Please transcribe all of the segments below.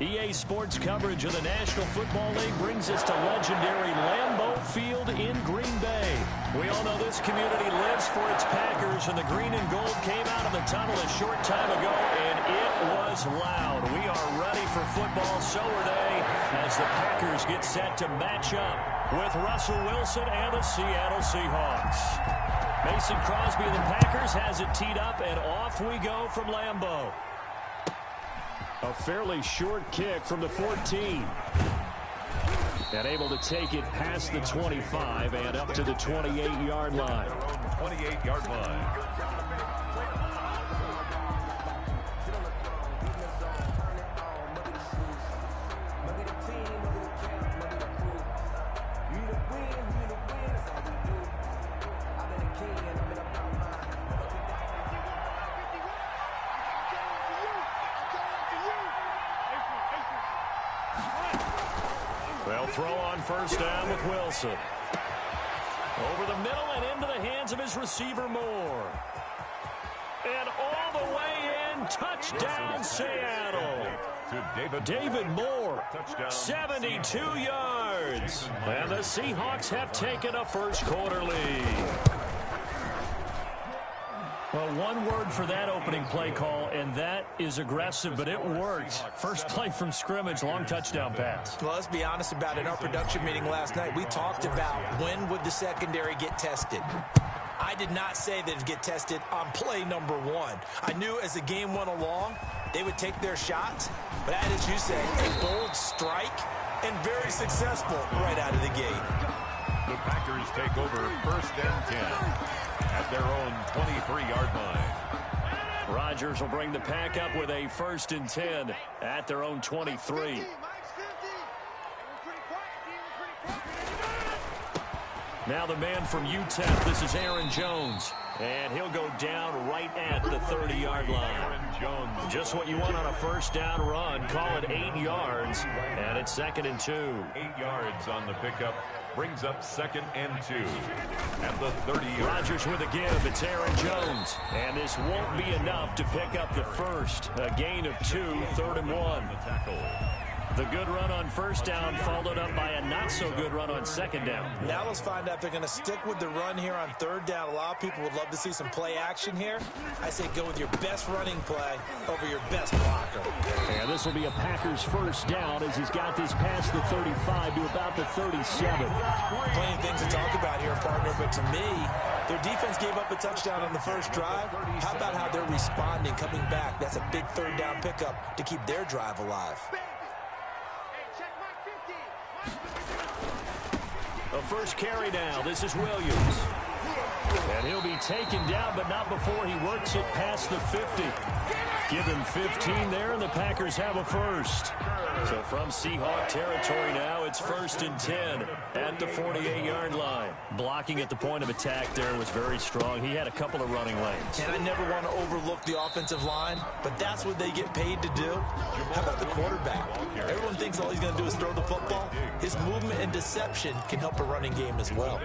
EA Sports coverage of the National Football League brings us to legendary Lambeau Field in Green Bay. We all know this community lives for its Packers, and the green and gold came out of the tunnel a short time ago, and it was loud. We are ready for football, so are they, as the Packers get set to match up with Russell Wilson and the Seattle Seahawks. Mason Crosby of the Packers has it teed up, and off we go from Lambeau. A fairly short kick from the 14. And able to take it past the 25 and up to the 28-yard line. 28-yard line. They'll throw on first down with Wilson. Over the middle and into the hands of his receiver, Moore. And all the way in, touchdown, Seattle. David Moore, 72 yards. And the Seahawks have taken a first quarter lead. Well, one word for that opening play call, and that is aggressive, but it worked. First play from scrimmage, long touchdown pass. Well, let's be honest about it. In our production meeting last night, we talked about when would the secondary get tested. I did not say that it'd get tested on play number one. I knew as the game went along, they would take their shots, but as you say, a bold strike and very successful right out of the gate. The Packers take over first and 10. At their own 23-yard line. Rodgers will bring the pack up with a first and 10 at their own 23. Now the man from UTEP, this is Aaron Jones. And he'll go down right at the 30-yard line. Aaron Jones. Just what you want on a first down run. Call it 8 yards, and it's second and 2. 8 yards on the pickup. Brings up second and 2 at the 30. Rodgers with a give. It's Aaron Jones. And this won't be enough to pick up the first. A gain of 2, third and 1. The good run on first down followed up by a not-so-good run on second down. Now let's find out if they're going to stick with the run here on third down. A lot of people would love to see some play action here. I say go with your best running play over your best blocker. And this will be a Packers first down as he's got this past the 35 to about the 37. Plenty of things to talk about here, partner, but to me, their defense gave up a touchdown on the first drive. How about how they're responding, coming back? That's a big third down pickup to keep their drive alive. A first carry now. This is Williams. And he'll be taken down, but not before he works it past the 50. Give him 15 there, and the Packers have a first. So from Seahawk territory now, it's first and 10 at the 48-yard line. Blocking at the point of attack there was very strong. He had a couple of running lanes. And I never want to overlook the offensive line, but that's what they get paid to do. How about the quarterback? Everyone thinks all he's going to do is throw the football. His movement and deception can help a running game as well.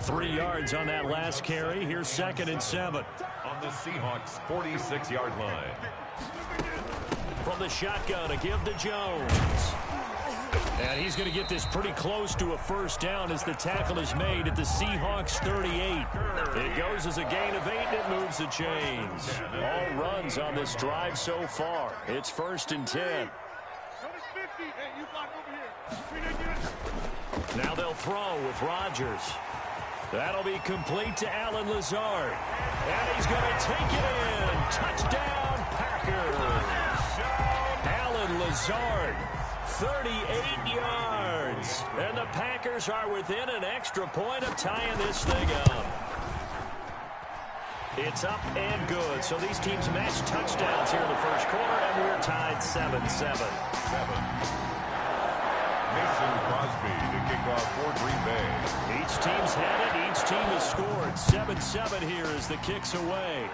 3 yards on that last carry. Here's second and 7. On the Seahawks 46-yard line. From the shotgun, a give to Jones. And he's going to get this pretty close to a first down as the tackle is made at the Seahawks 38. It goes as a gain of 8, and it moves the chains. All runs on this drive so far. It's first and 10. Now they'll throw with Rodgers. That'll be complete to Allen Lazard. And he's going to take it in. Touchdown, Packers. Allen Lazard, 38 yards. And the Packers are within an extra point of tying this thing up. It's up and good. So these teams match touchdowns here in the first quarter, and we're tied 7-7. Mason Crosby to kick off for Green Bay. Each team's had it. Each team has scored. 7-7 here as the kick's away.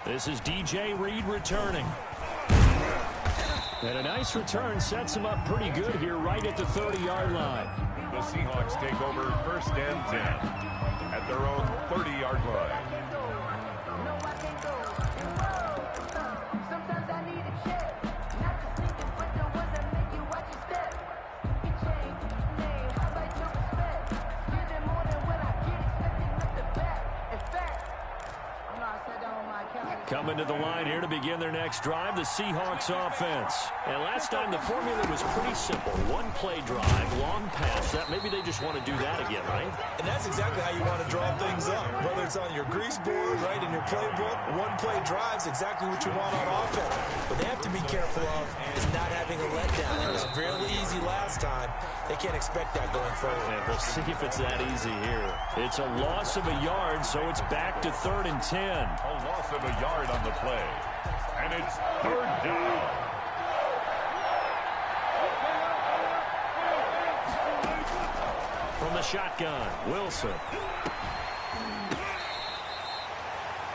This is DJ Reed returning. And a nice return sets him up pretty good here right at the 30-yard line. The Seahawks take over first and 10 at their own 30-yard line. Coming to the line here to begin their next drive, the Seahawks offense. And last time the formula was pretty simple. One play drive, long pass. Maybe they just want to do that again, right? And that's exactly how you want to draw things up. Whether it's on your grease board, right, in your playbook, one play drive is exactly what you want on offense. But they have to be careful of is not having a letdown. It was really easy last time. They can't expect that going forward. And we'll see if it's that easy here. It's a loss of a yard, so it's back to 3rd and 10. A loss of a yard on the play. And it's 3rd down. From the shotgun, Wilson.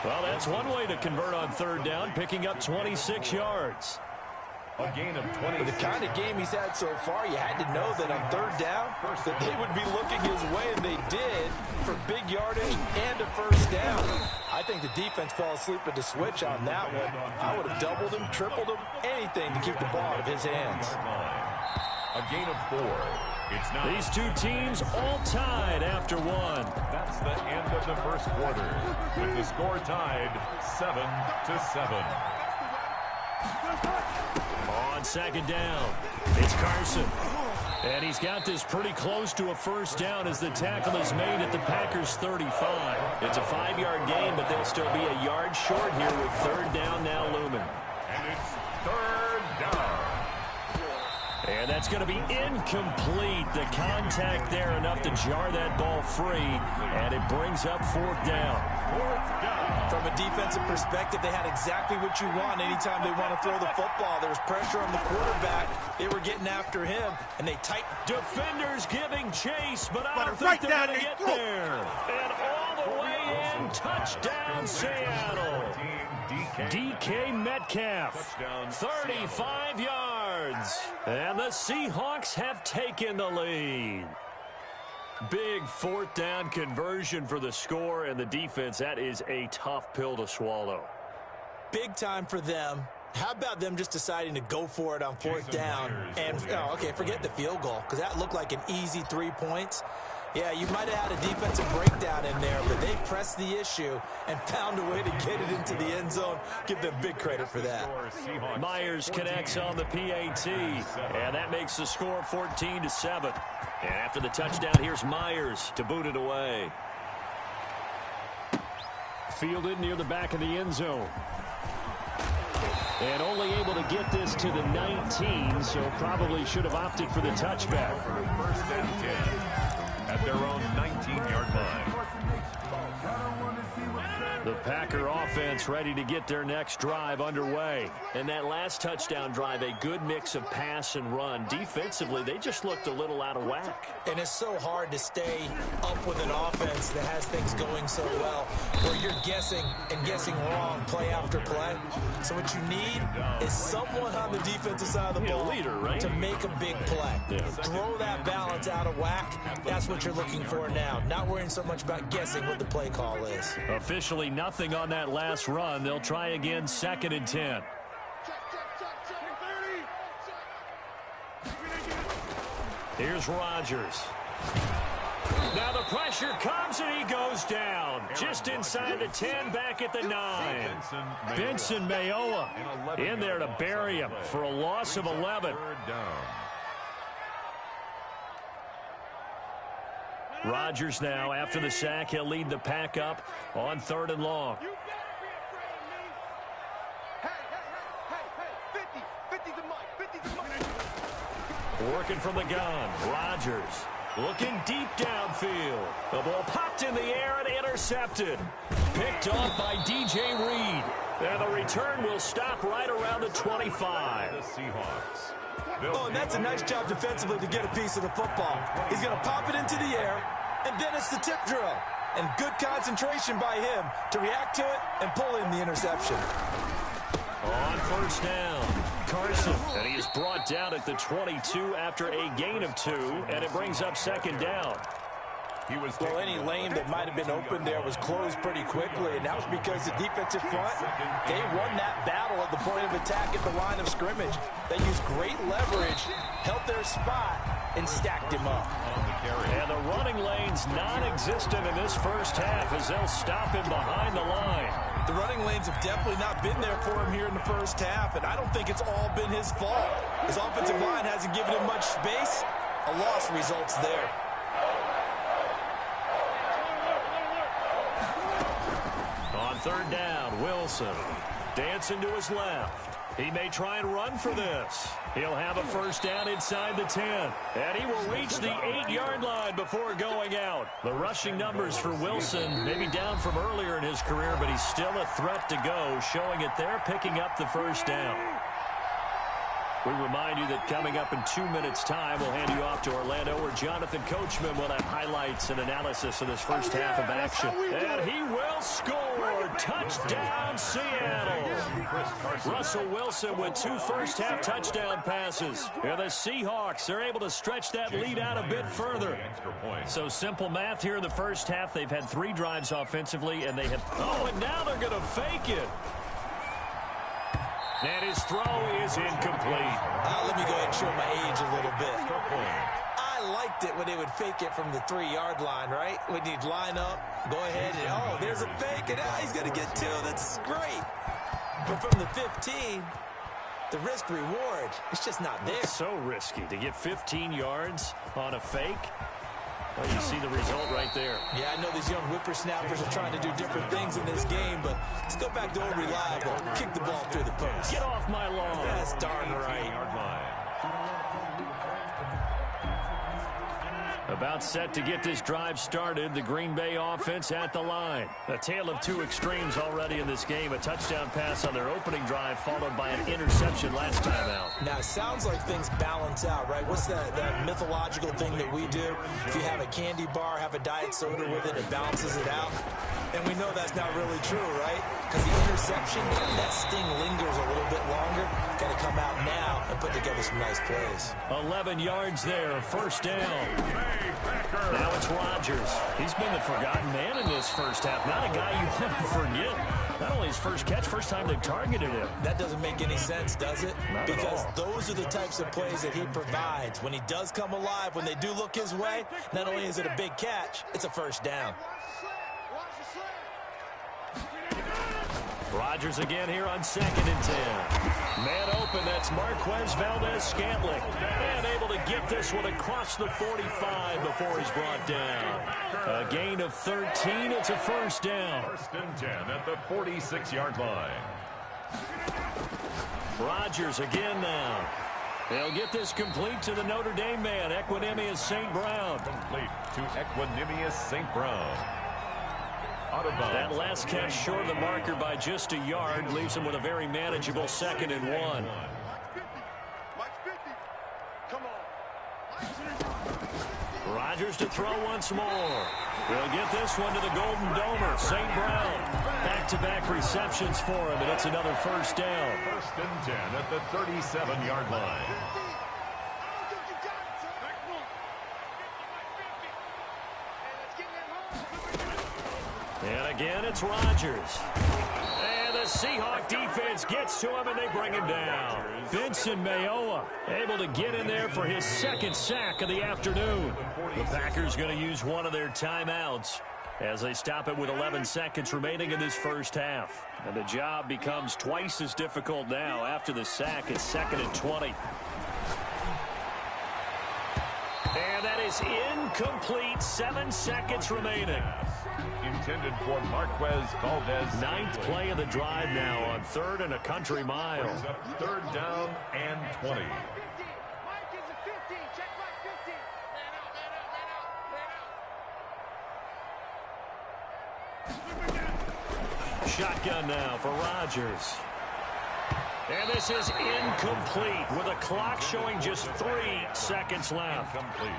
Well, that's one way to convert on 3rd down, picking up 26 yards. A gain of 20. With the kind of game he's had so far, you had to know that on 3rd down, that they would be looking his way, and they did, for big yardage and a 1st down. I think the defense fell asleep at the switch on that one. I would have doubled him, tripled him, anything to keep the ball out of his hands. A gain of 4. It's not. These two teams all tied after one. That's the end of the first quarter, with the score tied 7-7. On 2nd down, it's Carson. And he's got this pretty close to a 1st down as the tackle is made at the Packers' 35. It's a 5-yard gain, but they'll still be a yard short here with 3rd down now looming. And it's 3rd down. And that's going to be incomplete. The contact there enough to jar that ball free, and it brings up 4th down. 4th down. From a defensive perspective, they had exactly what you want anytime they want to throw the football. There was pressure on the quarterback. They were getting after him, and they tightened. Defenders giving chase, but I don't think they're going to get there. And all the way in, touchdown Seattle. DK Metcalf, 35 yards. And the Seahawks have taken the lead. Big 4th down conversion for the score, and the defense, that is a tough pill to swallow. Big time for them. How about them just deciding to go for it on 4th down? And, okay, forget the field goal, because that looked like an easy 3 points. Yeah, you might have had a defensive breakdown in there, but they pressed the issue and found a way to get it into the end zone. Give them big credit for that. Myers connects on the PAT, and that makes the score 14-7. And after the touchdown, here's Myers to boot it away. Fielded near the back of the end zone. And only able to get this to the 19, so probably should have opted for the touchback. 1st and 10 at their own 19-yard line. The Packer offense ready to get their next drive underway. And that last touchdown drive, a good mix of pass and run. Defensively, they just looked a little out of whack. And it's so hard to stay up with an offense that has things going so well, where you're guessing and guessing wrong play after play. So what you need is someone on the defensive side of the ball, leader, right, to make a big play. Yeah. Throw that balance out of whack. That's what you're looking for now. Not worrying so much about guessing what the play call is. Officially nothing on that last run. They'll try again, 2nd and 10. Here's Rodgers. Now the pressure comes and he goes down. Just inside the 10, back at the 9. Benson Mayowa in there to bury him for a loss of 11. Rodgers now, after the sack, he'll lead the pack up on 3rd and long. Working from the gun, Rodgers looking deep downfield. The ball popped in the air and intercepted. Picked off by DJ Reed. And the return will stop right around the 25. The Seahawks. Oh, and that's a nice job defensively to get a piece of the football. He's going to pop it into the air, and then it's the tip drill. And good concentration by him to react to it and pull in the interception. On 1st down, Carson, and he is brought down at the 22 after a gain of 2, and it brings up 2nd down. Well, any lane that might have been open there was closed pretty quickly, and that was because the defensive front, they won that battle at the point of attack at the line of scrimmage. They used great leverage, held their spot, and stacked him up. And the running lane's non-existent in this first half as they'll stop him behind the line. The running lanes have definitely not been there for him here in the first half, and I don't think it's all been his fault. His offensive line hasn't given him much space. A loss results there. On third down, Wilson dancing to his left. He may try and run for this. He'll have a first down inside the 10. And he will reach the 8-yard line before going out. The rushing numbers for Wilson may be down from earlier in his career, but he's still a threat to go, showing it there, picking up the first down. We remind you that coming up in 2 minutes' time, we'll hand you off to Orlando, where Jonathan Coachman will have highlights and analysis of this first half of action. And he will score. Touchdown, Seattle. Russell Wilson with 2 first-half touchdown passes. And the Seahawks are able to stretch that lead out a bit further. So simple math here in the first half. They've had 3 drives offensively, and they have... Oh, and now they're going to fake it. And his throw is incomplete. Let me go ahead and show my age a little bit. I liked it when they would fake it from the 3-yard line, right? When you'd line up, go ahead, and oh, there's a fake, and he's going to get 2. That's great. But from the 15, the risk-reward, it's just not there. It's so risky to get 15 yards on a fake. Well, you see the result right there. Yeah, I know these young whippersnappers are trying to do different things in this game, but let's go back to old reliable. Kick the ball through the post. Get off my lawn. That's darn right. About set to get this drive started, the Green Bay offense at the line. A tale of 2 extremes already in this game. A touchdown pass on their opening drive, followed by an interception last time out. Now, it sounds like things balance out, right? What's that mythological thing that we do? If you have a candy bar, have a diet soda with it, it balances it out. And we know that's not really true, right? Because the interception, that sting lingers a little bit longer. Got to come out now and put together some nice plays. 11 yards there, first down. Now it's Rodgers. He's been the forgotten man in this first half. Not a guy you want to forget. Not only his first catch, first time they've targeted him. That doesn't make any sense, does it? Not because at all. Those are the types of plays that he provides. When he does come alive, when they do look his way, not only is it a big catch, it's a first down. Rodgers again here on 2nd and 10. Man open, that's Marquez Valdez-Scantling. And able to get this one across the 45 before he's brought down. A gain of 13, it's a first down. 1st and 10 at the 46-yard line. Rodgers again now. They'll get this complete to the Notre Dame man, Equanimous St. Brown. Complete to Equanimous St. Brown. That last catch short of the marker by just a yard leaves him with a very manageable 2nd and 1. Rodgers to throw once more. They'll get this one to the Golden Domer, St. Brown. Back-to-back receptions for him, and it's another first down. 1st and 10 at the 37-yard line. And again, it's Rodgers. And the Seahawk defense gets to him, and they bring him down. Vincent Mayowa able to get in there for his 2nd sack of the afternoon. The Packers going to use one of their timeouts as they stop it with 11 seconds remaining in this first half. And the job becomes twice as difficult now after the sack. It's 2nd and 20. And that is incomplete. 7 seconds remaining. Intended for Marquez Valdez. 9th play of the drive now on 3rd and a country mile. Brings up 3rd down and 20. Shotgun now for Rodgers. And this is incomplete with a clock showing just 3 seconds left. Incomplete.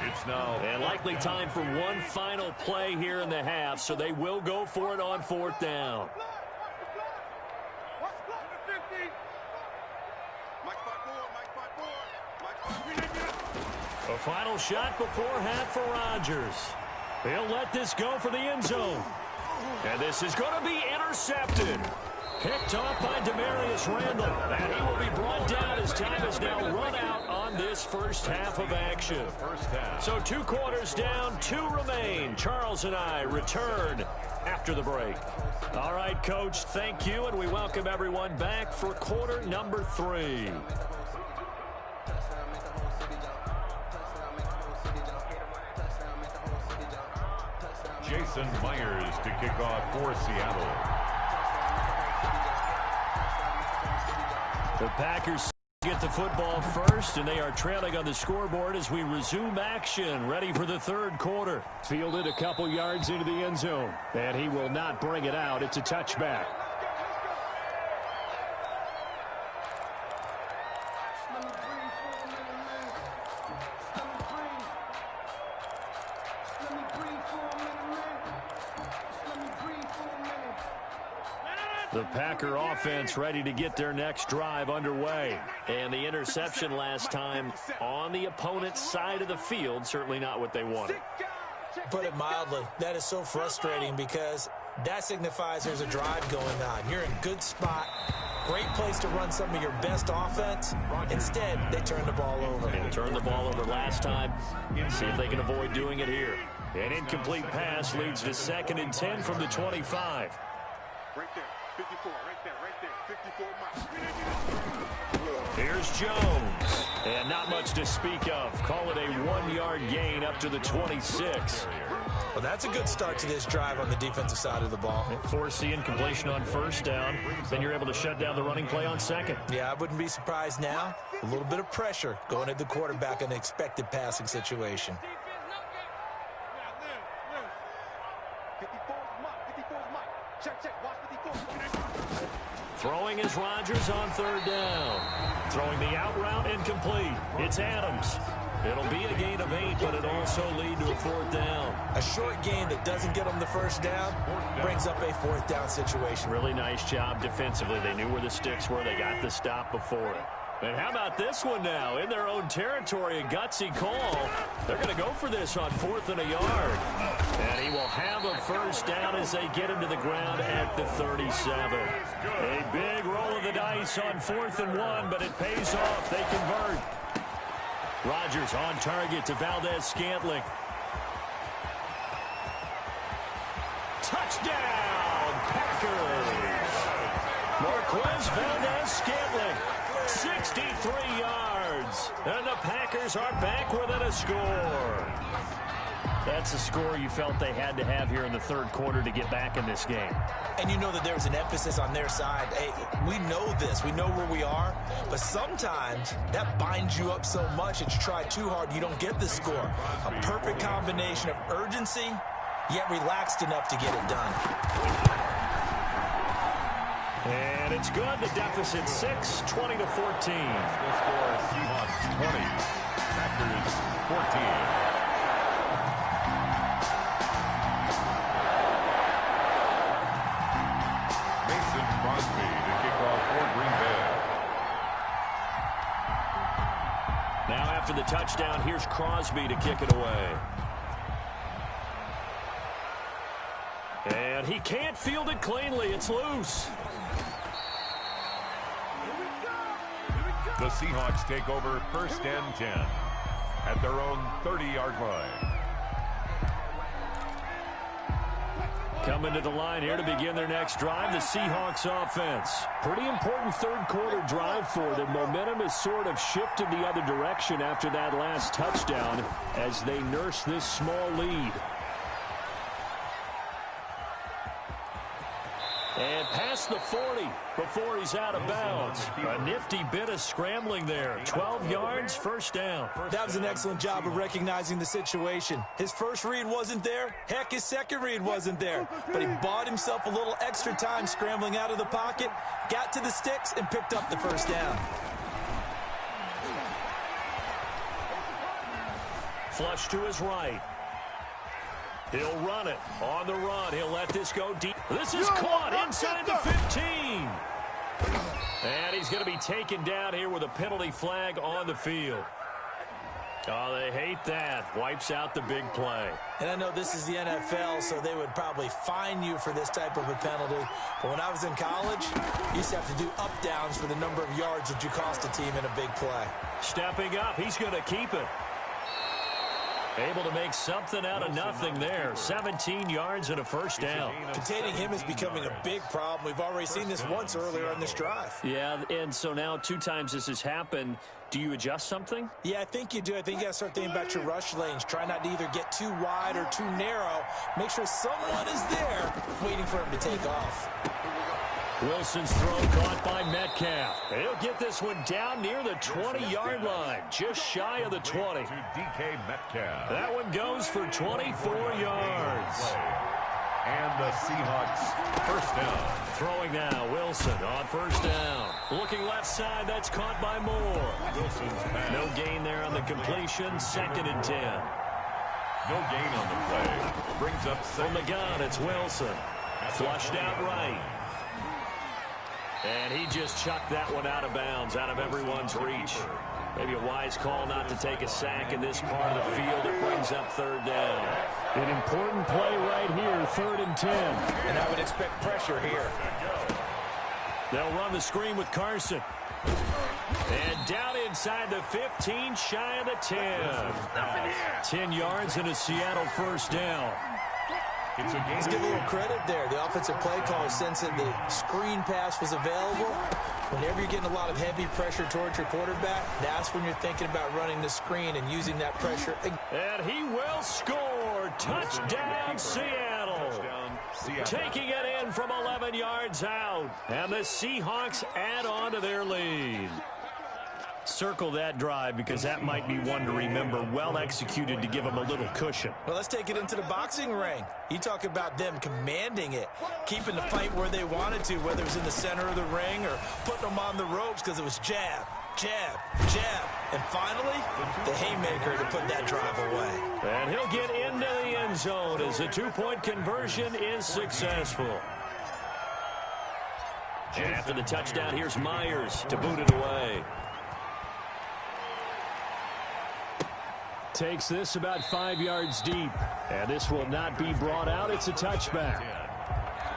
It's now. And likely time for one final play here in the half, so they will go for it on 4th down. A final shot before half for Rodgers. He'll let this go for the end zone. And this is going to be intercepted. Picked off by Demarius Randall. And he will be brought down as time is now run out on this first half of action. So 2 quarters down, 2 remain. Charles and I return after the break. All right, Coach, thank you, and we welcome everyone back for quarter number 3. Jason Myers to kick off for Seattle. The Packers get the football first, and they are trailing on the scoreboard as we resume action, ready for the 3rd quarter. Fielded a couple yards into the end zone, and he will not bring it out. It's a touchback. The Packer offense ready to get their next drive underway. And the interception last time on the opponent's side of the field, certainly not what they wanted. Put it mildly, that is so frustrating because that signifies there's a drive going on. You're in good spot, great place to run some of your best offense. Instead, they turn the ball over. And turned the ball over last time. See if they can avoid doing it here. An incomplete pass leads to 2nd and 10 from the 25. Right there. 54, right there, 54 miles. Here's Jones. And not much to speak of. Call it a 1-yard gain up to the 26. Well, that's a good start to this drive on the defensive side of the ball. Force the incompletion on 1st down. Then you're able to shut down the running play on 2nd. Yeah, I wouldn't be surprised now. A little bit of pressure going at the quarterback in an expected passing situation. Throwing is Rodgers on 3rd down. Throwing the out route incomplete. It's Adams. It'll be a gain of 8, but it also lead to a 4th down. A short gain that doesn't get them the 1st down brings up a 4th down situation. Really nice job defensively. They knew where the sticks were. They got the stop before it. And how about this one now? In their own territory, a gutsy call. They're going to go for this on 4th and a yard. And he will have a 1st down as they get him to the ground at the 37. A big roll of the dice on 4th and 1, but it pays off. They convert. Rodgers on target to Valdez-Scantling. Touchdown, Packers! Marquez Valdez-Scantling. 63 yards, and the Packers are back within a score. That's a score you felt they had to have here in the 3rd quarter to get back in this game. And you know that there was an emphasis on their side. Hey, we know this. We know where we are. But sometimes that binds you up so much that you try too hard, you don't get the score. A perfect combination of urgency, yet relaxed enough to get it done. And it's good. The deficit 6, 20-14. Score Seahawks 20, Packers 14. Mason Crosby to kick off for Green Bay. Now after the touchdown, here's Crosby to kick it away. And he can't field it cleanly. It's loose. The Seahawks take over 1st and 10 at their own 30-yard line. Coming to the line here to begin their next drive, the Seahawks offense. Pretty important 3rd quarter drive for them. Momentum has sort of shifted the other direction after that last touchdown as they nurse this small lead. And past the 40 before he's out of bounds. A nifty bit of scrambling there. 12 yards, 1st down. That was an excellent job of recognizing the situation. His first read wasn't there. Heck, his second read wasn't there. But he bought himself a little extra time scrambling out of the pocket, got to the sticks, and picked up the 1st down. Flush to his right. He'll run it on the run. He'll let this go deep. This is caught inside the 15. And he's going to be taken down here with a penalty flag on the field. Oh, they hate that. Wipes out the big play. And I know this is the NFL, so they would probably fine you for this type of a penalty. But when I was in college, you used to have to do up-downs for the number of yards that you cost a team in a big play. Stepping up, he's going to keep it. Able to make something out of nothing there. 17 yards and a first down. Containing him is becoming a big problem. We've already seen this once earlier on this drive. Yeah, and so now 2 times this has happened. Do you adjust something? Yeah, I think you do. I think you got to start thinking about your rush lanes. Try not to either get too wide or too narrow. Make sure someone is there waiting for him to take off. Wilson's throw caught by Metcalf. He'll get this one down near the 20-yard line, just shy of the 20. To DK Metcalf. That one goes for 24 yards. And the Seahawks first down. Throwing now, Wilson on first down. Looking left side, that's caught by Moore. Wilson's pass. No gain there on the completion, 2nd and 10. No gain on the play. Brings up From the gun, it's Wilson. Flushed out right. And he just chucked that one out of bounds, out of everyone's reach. Maybe a wise call not to take a sack in this part of the field. It brings up 3rd down. An important play right here, 3rd and 10. And I would expect pressure here. They'll run the screen with Carson. And down inside the 15, shy of the 10. 10 yards and a Seattle first down. Let's give a little credit there. The offensive play caller sensed that the screen pass was available. Whenever you're getting a lot of heavy pressure towards your quarterback, that's when you're thinking about running the screen and using that pressure. And he will score. Touchdown, Seattle. Taking it in from 11 yards out. And the Seahawks add on to their lead. Circle that drive because that might be one to remember. Well executed to give them a little cushion. Well, let's take it into the boxing ring. You talk about them commanding it, keeping the fight where they wanted to, whether it was in the center of the ring or putting them on the ropes because it was jab, jab, jab. And finally, the haymaker to put that drive away. And he'll get into the end zone as the 2-point conversion is successful. And after the touchdown, here's Myers to boot it away. Takes this about 5 yards deep. And this will not be brought out. It's a touchback.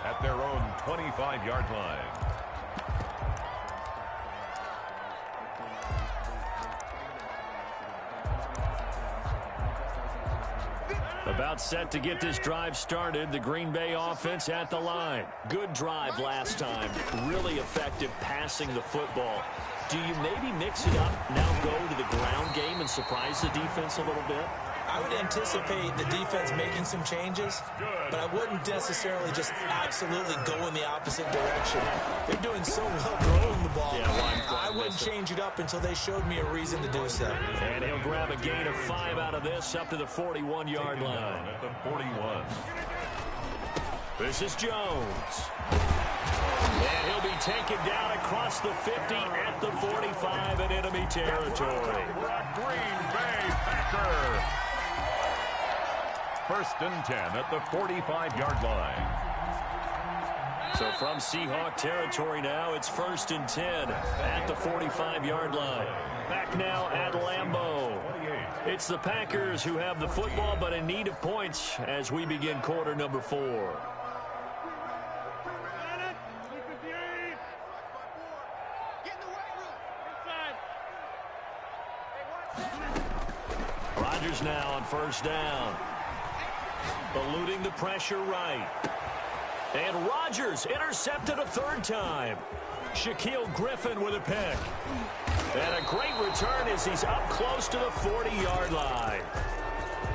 At their own 25-yard line. About set to get this drive started. The Green Bay offense at the line. Good drive last time. Really effective passing the football. Do you maybe mix it up, now go to the ground game and surprise the defense a little bit? I would anticipate the defense making some changes, but I wouldn't necessarily just absolutely go in the opposite direction. They're doing so well throwing the ball. I wouldn't change it up until they showed me a reason to do so. And he'll grab a gain of 5 out of this up to the 41-yard line. At the 41. This is Jones. And he'll be taken down across the 50 at the 45 in enemy territory. Green Bay Packer. 1st and 10 at the 45-yard line. So from Seahawk territory now, it's 1st and 10 at the 45-yard line. Back now at Lambeau. It's the Packers who have the football, but in need of points as we begin quarter number 4. Rodgers now on 1st down. Eluding the pressure right. And Rodgers intercepted a 3rd time. Shaquille Griffin with a pick. And a great return as he's up close to the 40-yard line.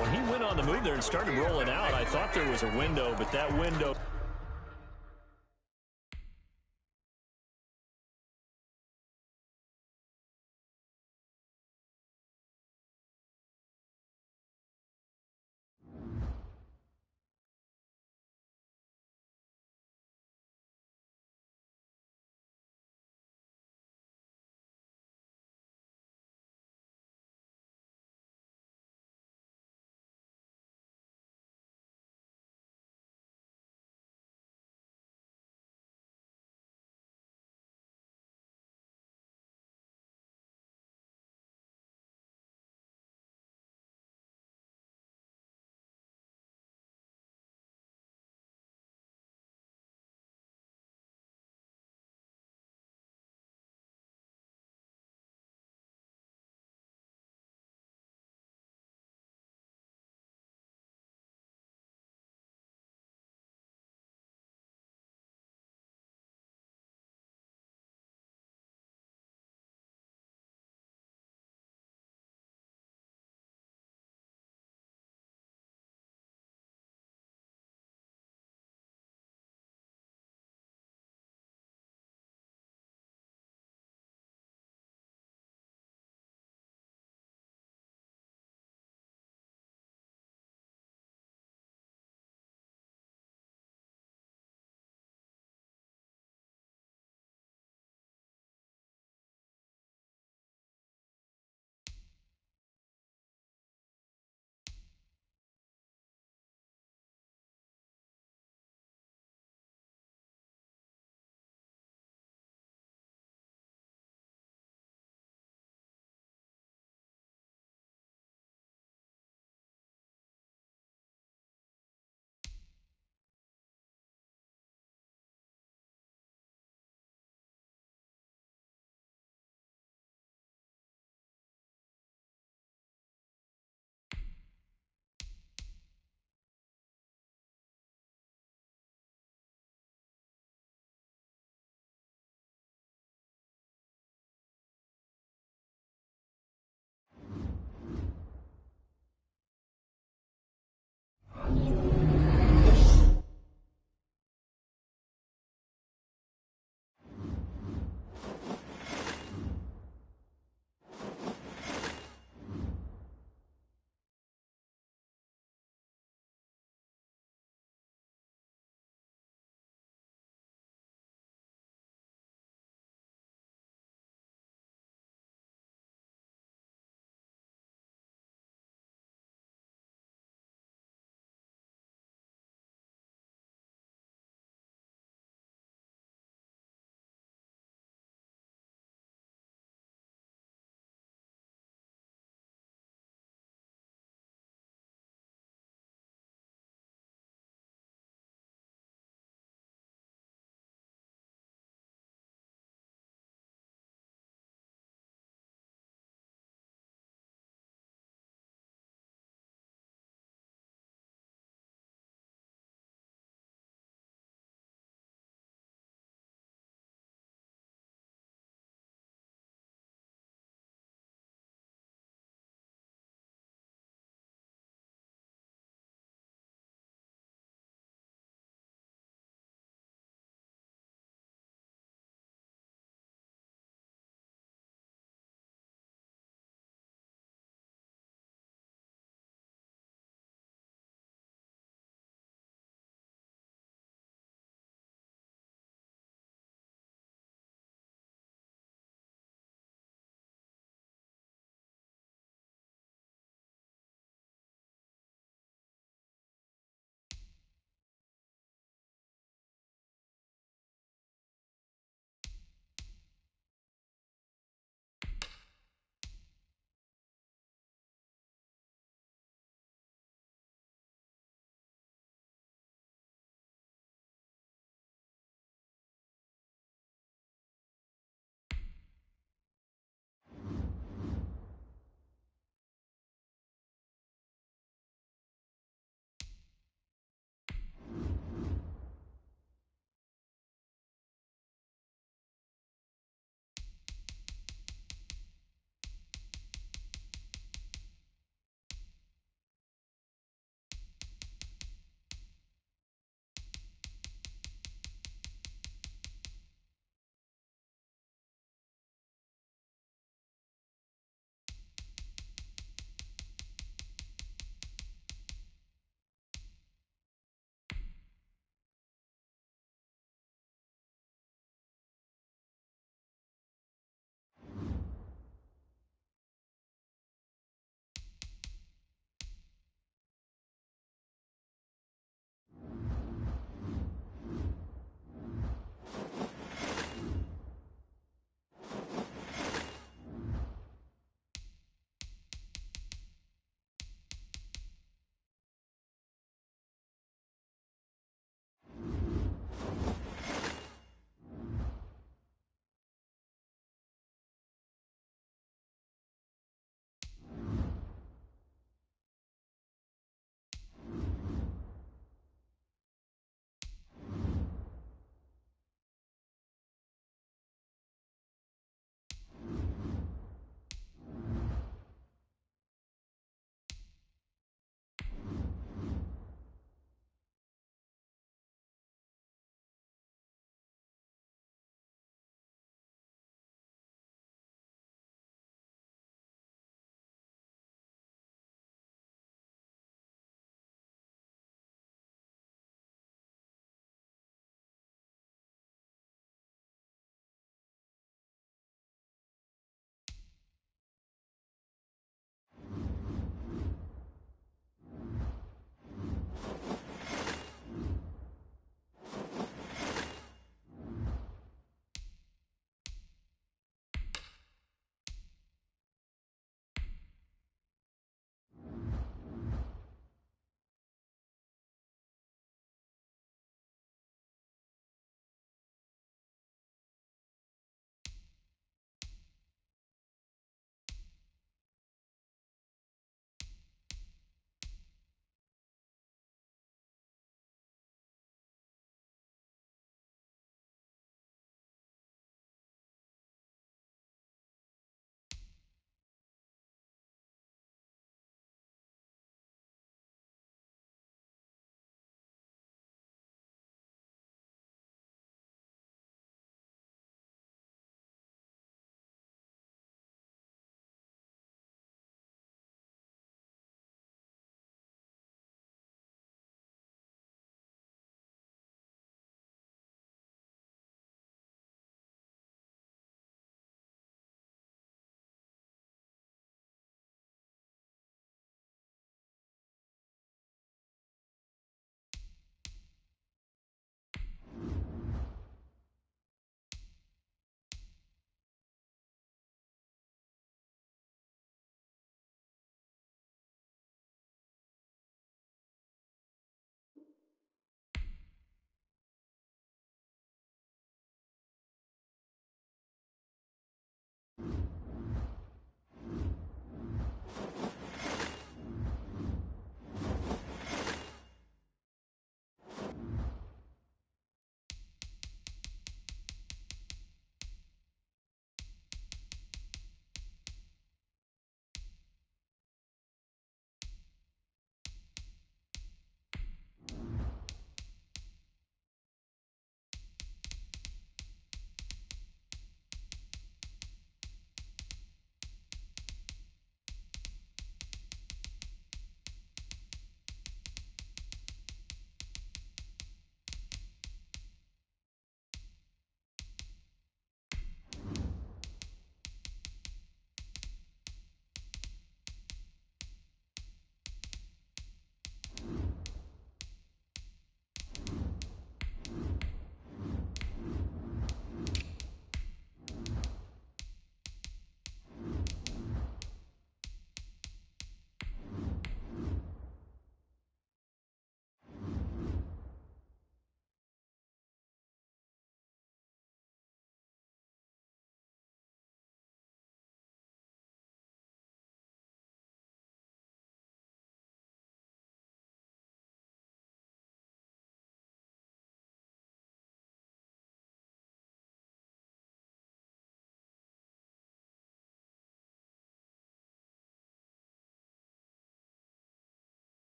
When he went on the move there and started rolling out, I thought there was a window, but that window...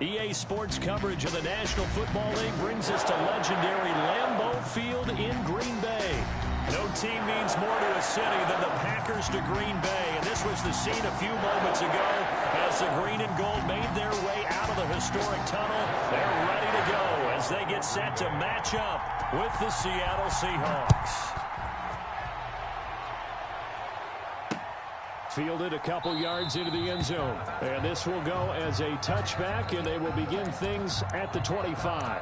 EA Sports coverage of the National Football League brings us to legendary Lambeau Field in Green Bay. No team means more to a city than the Packers to Green Bay. And this was the scene a few moments ago as the green and gold made their way out of the historic tunnel. They're ready to go as they get set to match up with the Seattle Seahawks. Fielded a couple yards into the end zone. And this will go as a touchback, and they will begin things at the 25.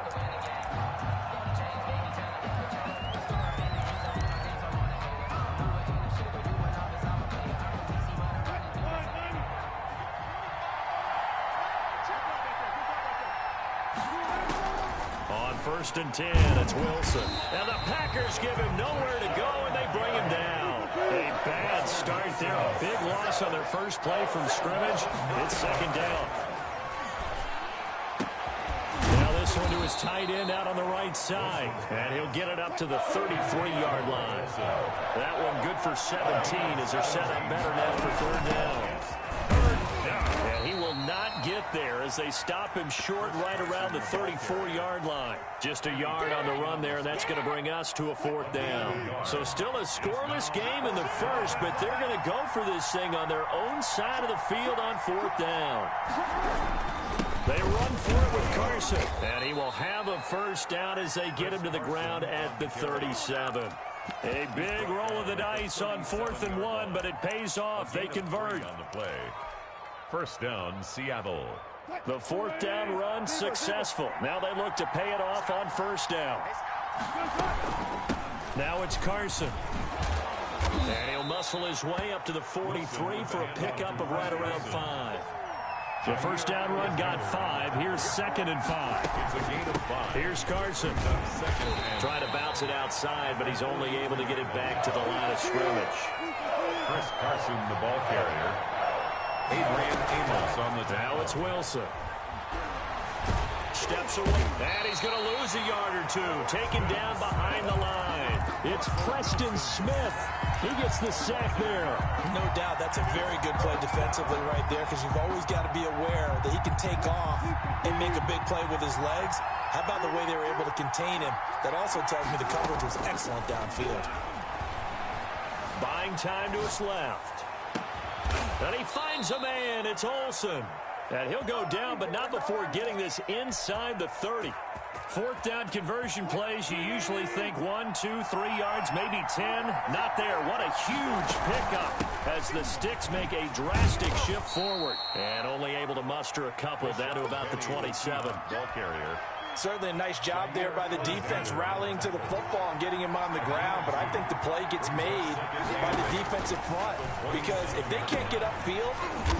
On 1st and 10, it's Wilson. And the Packers give him nowhere to go, and they bring him down. A bad start there. A big loss on their first play from scrimmage. It's 2nd down. Now this one to his tight end out on the right side. And he'll get it up to the 33-yard line. That one good for 17 as they're set up better now for 3rd down. And he will not get there as they stop him short right around the 34-yard line. Just a yard on the run there, and that's going to bring us to a 4th down. So still a scoreless game in the first, but they're going to go for this thing on their own side of the field on 4th down. They run for it with Carson, and he will have a 1st down as they get him to the ground at the 37. A big roll of the dice on 4th and 1, but it pays off. They convert. On the play. 1st down, Seattle. The 4th down run successful. Now they look to pay it off on 1st down. Now it's Carson. And he'll muscle his way up to the 43 for a pickup of right around 5. The 1st down run got 5. Here's 2nd and 5. It's a gain of 5. Here's Carson. Trying to bounce it outside, but he's only able to get it back to the line of scrimmage. Chris Carson, the ball carrier. Adrian Amos on the down. Now it's Wilson. Steps away. And he's going to lose a yard or two. Taken down behind the line. It's Preston Smith. He gets the sack there. No doubt that's a very good play defensively right there because you've always got to be aware that he can take off and make a big play with his legs. How about the way they were able to contain him? That also tells me the coverage was excellent downfield. Buying time to his left. And he finds a man. It's Olsen. And he'll go down, but not before getting this inside the 30. 4th down conversion plays, you usually think 1, 2, 3 yards, maybe 10. Not there. What a huge pickup as the Sticks make a drastic shift forward. And only able to muster a couple down to about the 27. Ball carrier. Certainly a nice job there by the defense rallying to the football and getting him on the ground, but I think the play gets made by the defensive front because if they can't get upfield,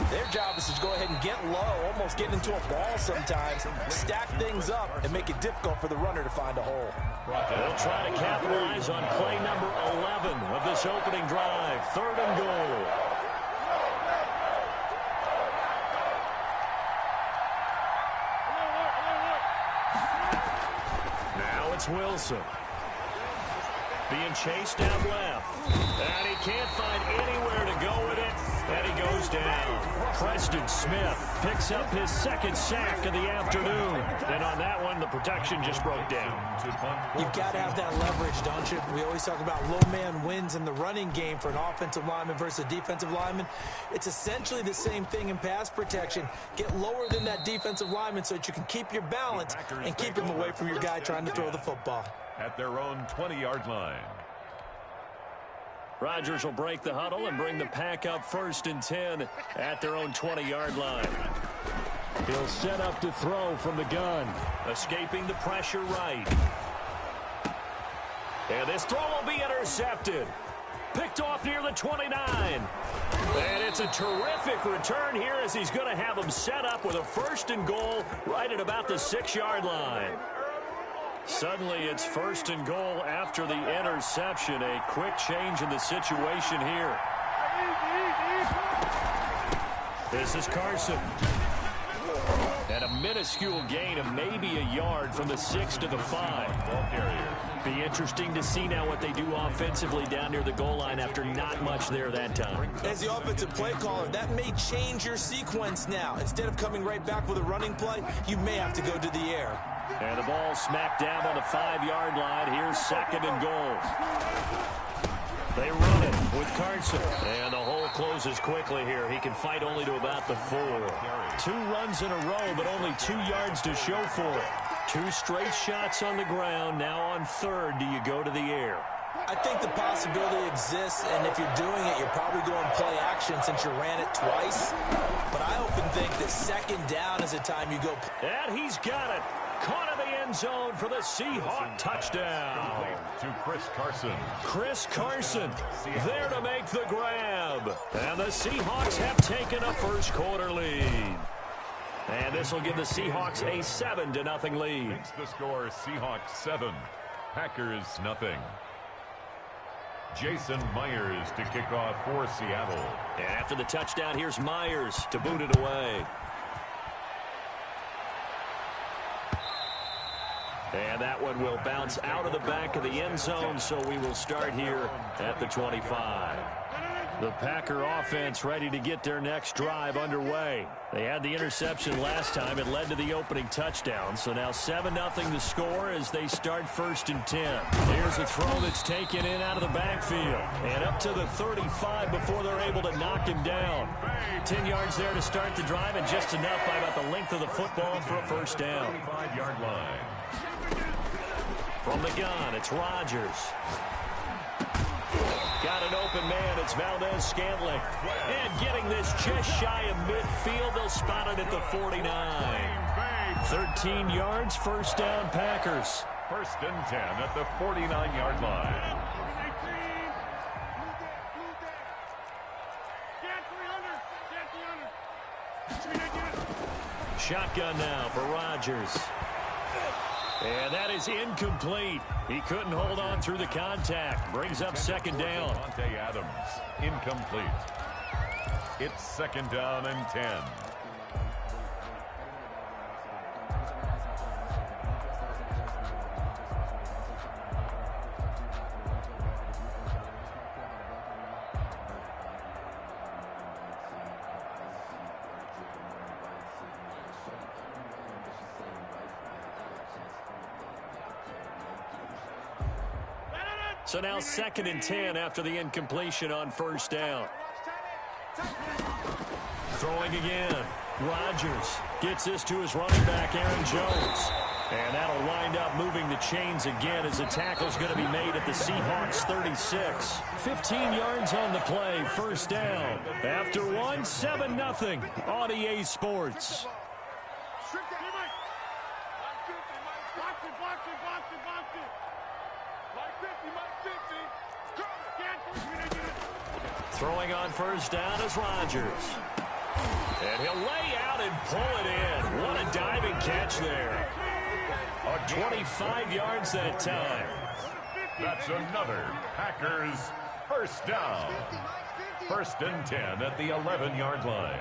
their job is to go ahead and get low, almost get into a ball sometimes, stack things up, and make it difficult for the runner to find a hole. They'll try to capitalize on play number 11 of this opening drive. 3rd and goal. Wilson being chased out left, and he can't find anywhere to go with it, and he goes down. Preston Smith picks up his 2nd sack of the afternoon, and on that one the protection just broke down. You've got to have that leverage, don't you? We always talk about low man wins in the running game for an offensive lineman versus a defensive lineman. It's essentially the same thing in pass protection. Get lower than that defensive lineman so that you can keep your balance and keep him away from your guy trying to throw the football. At their own 20-yard line. Rodgers will break the huddle and bring the pack up 1st and 10 at their own 20-yard line. He'll set up to throw from the gun. Escaping the pressure right. And this throw will be intercepted. Picked off near the 29. And it's a terrific return here as he's going to have them set up with a 1st and goal right at about the 6-yard line. Suddenly it's 1st and goal after the interception. A quick change in the situation here. This is Carson. And a minuscule gain of maybe a yard from the 6 to the 5. Ball carrier. Be interesting to see now what they do offensively down near the goal line after not much there that time. As the offensive play caller, that may change your sequence now. Instead of coming right back with a running play, you may have to go to the air. And the ball smacked down on the 5-yard line. Here's 2nd and goal. They run it with Carson. And the hole closes quickly here. He can fight only to about the 4. 2 runs in a row, but only 2 yards to show for it. 2 straight shots on the ground. Now on 3rd, do you go to the air? I think the possibility exists, and if you're doing it, you're probably going play action since you ran it twice. But I often think that 2nd down is the time you go. And he's got it. Caught in the end zone for the Seahawk touchdown. To Chris Carson. Chris Carson there to make the grab. And the Seahawks have taken a first quarter lead. And this will give the Seahawks a 7-0 lead. Makes the score Seahawks 7, Packers nothing. Jason Myers to kick off for Seattle. And after the touchdown, here's Myers to boot it away. And that one will bounce out of the back of the end zone, so we will start here at the 25. The Packer offense ready to get their next drive underway. They had the interception last time. It led to the opening touchdown. So now 7-0 the score as they start 1st and 10. Here's a throw that's taken in out of the backfield. And up to the 35 before they're able to knock him down. 10 yards there to start the drive, and just enough by about the length of the football for a first down. 25-yard line. From the gun, it's Rodgers. Got an open man. It's Valdez-Scantling. And getting this just shy of midfield. They'll spot it at the 49. 13 yards, first down, Packers. 1st and 10 at the 49-yard line. Shotgun now for Rodgers. And that is incomplete. He couldn't hold on through the contact. Brings up 2nd down. Davante Adams, incomplete. It's 2nd down and 10. So now 2nd and 10 after the incompletion on 1st down. Throwing again. Rodgers gets this to his running back, Aaron Jones. And that'll wind up moving the chains again as the tackle's going to be made at the Seahawks 36. 15 yards on the play, 1st down. After one, 7-0 on EA Sports. Throwing on 1st down is Rodgers. And he'll lay out and pull it in. What a diving catch there. 25 yards that time. That's another Packers first down. 1st and 10 at the 11-yard line.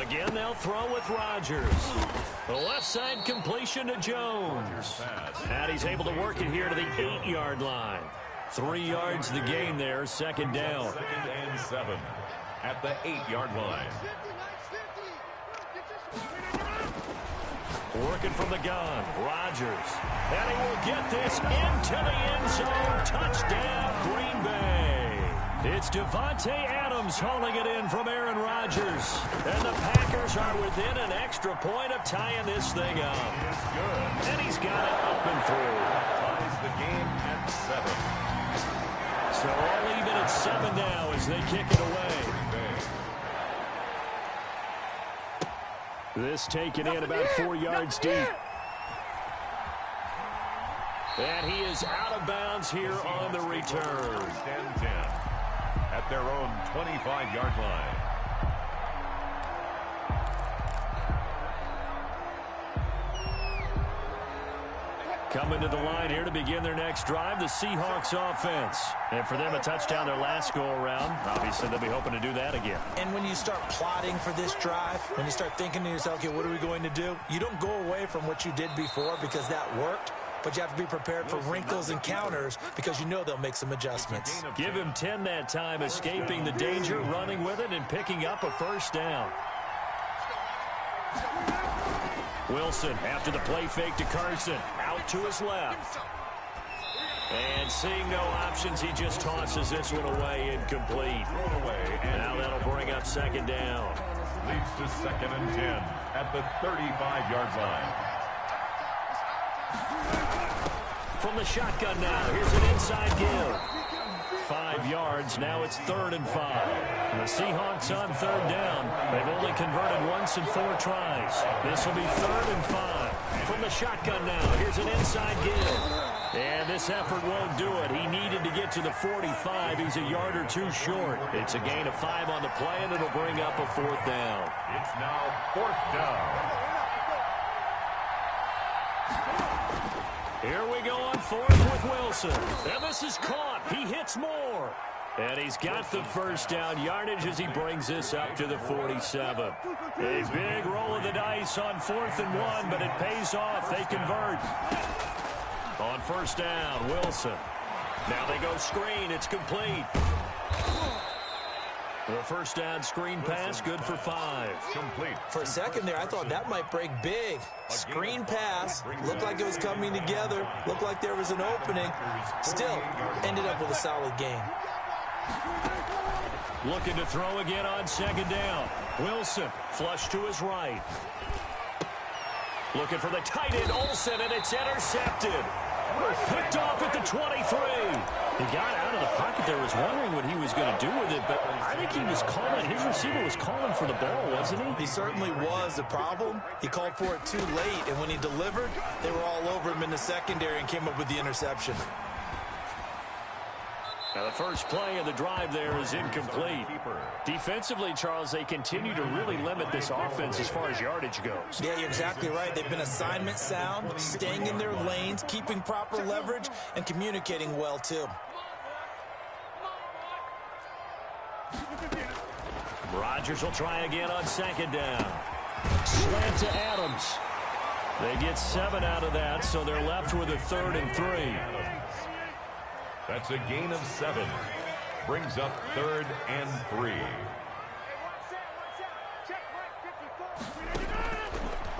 Again, they'll throw with Rodgers. The left side completion to Jones. And he's able to work it here to the 8-yard line. 3 yards the gain there, 2nd down. 2nd and 7 at the 8-yard line. Working from the gun, Rodgers. And he will get this into the end zone. Touchdown, Green Bay. It's Davante Adams hauling it in from Aaron Rodgers. And the Packers are within an extra point of tying this thing up. It's good. And he's got it up and through. Ties the game at 7. So all even at 7 now as they kick it away. This taken in about 4 yards deep. And he is out of bounds here on the return. 1st and 10 at their own 25-yard line. Coming to the line here to begin their next drive, the Seahawks offense. And for them, a touchdown their last go-around. Obviously, they'll be hoping to do that again. And when you start plotting for this drive, when you start thinking to yourself, okay, what are we going to do? You don't go away from what you did before because that worked. but you have to be prepared for wrinkles and counters because you know they'll make some adjustments. Give him 10 that time, escaping the danger, running with it, and picking up a first down. Wilson, after the play fake to Carson, out to his left. And seeing no options, he just tosses this one away, incomplete. Now that'll bring up second down. Leads to 2nd and 10 at the 35-yard line. From the shotgun now, here's an inside give. 5 yards, now it's 3rd and 5. And the Seahawks on 3rd down. They've only converted once in 4 tries. This will be 3rd and 5. From the shotgun now, here's an inside give. And this effort won't do it. He needed to get to the 45. He's a yard or 2 short. It's a gain of 5 on the play, and it'll bring up a 4th down. It's now 4th down. Here we go on 4th with Wilson. And this is caught. He hits more. And he's got the first down yardage as he brings this up to the 47. A big roll of the dice on 4th and 1, but it pays off. They convert. On first down, Wilson. Now they go screen. It's complete. The first down screen pass, good for 5. Complete. For a second there, I thought that might break big. Screen pass. Looked like it was coming together. Looked like there was an opening. Still, ended up with a solid game. Looking to throw again on second down. Wilson, flush to his right. Looking for the tight end, Olsen, and it's intercepted. Picked off at the 23. He got out of the pocket there, was wondering what he was going to do with it, but I think he was calling, his receiver was calling for the ball, wasn't he? He certainly was. The problem, he called for it too late, and when he delivered, they were all over him in the secondary and came up with the interception. Now the first play of the drive there is incomplete. Defensively, Charles, they continue to really limit this offense as far as yardage goes. Yeah, you're exactly right. They've been assignment sound, staying in their lanes, keeping proper leverage, and communicating well, too. Rodgers will try again on second down. Slant to Adams. They get 7 out of that, so they're left with a 3rd and 3. That's a gain of 7. Brings up 3rd and 3.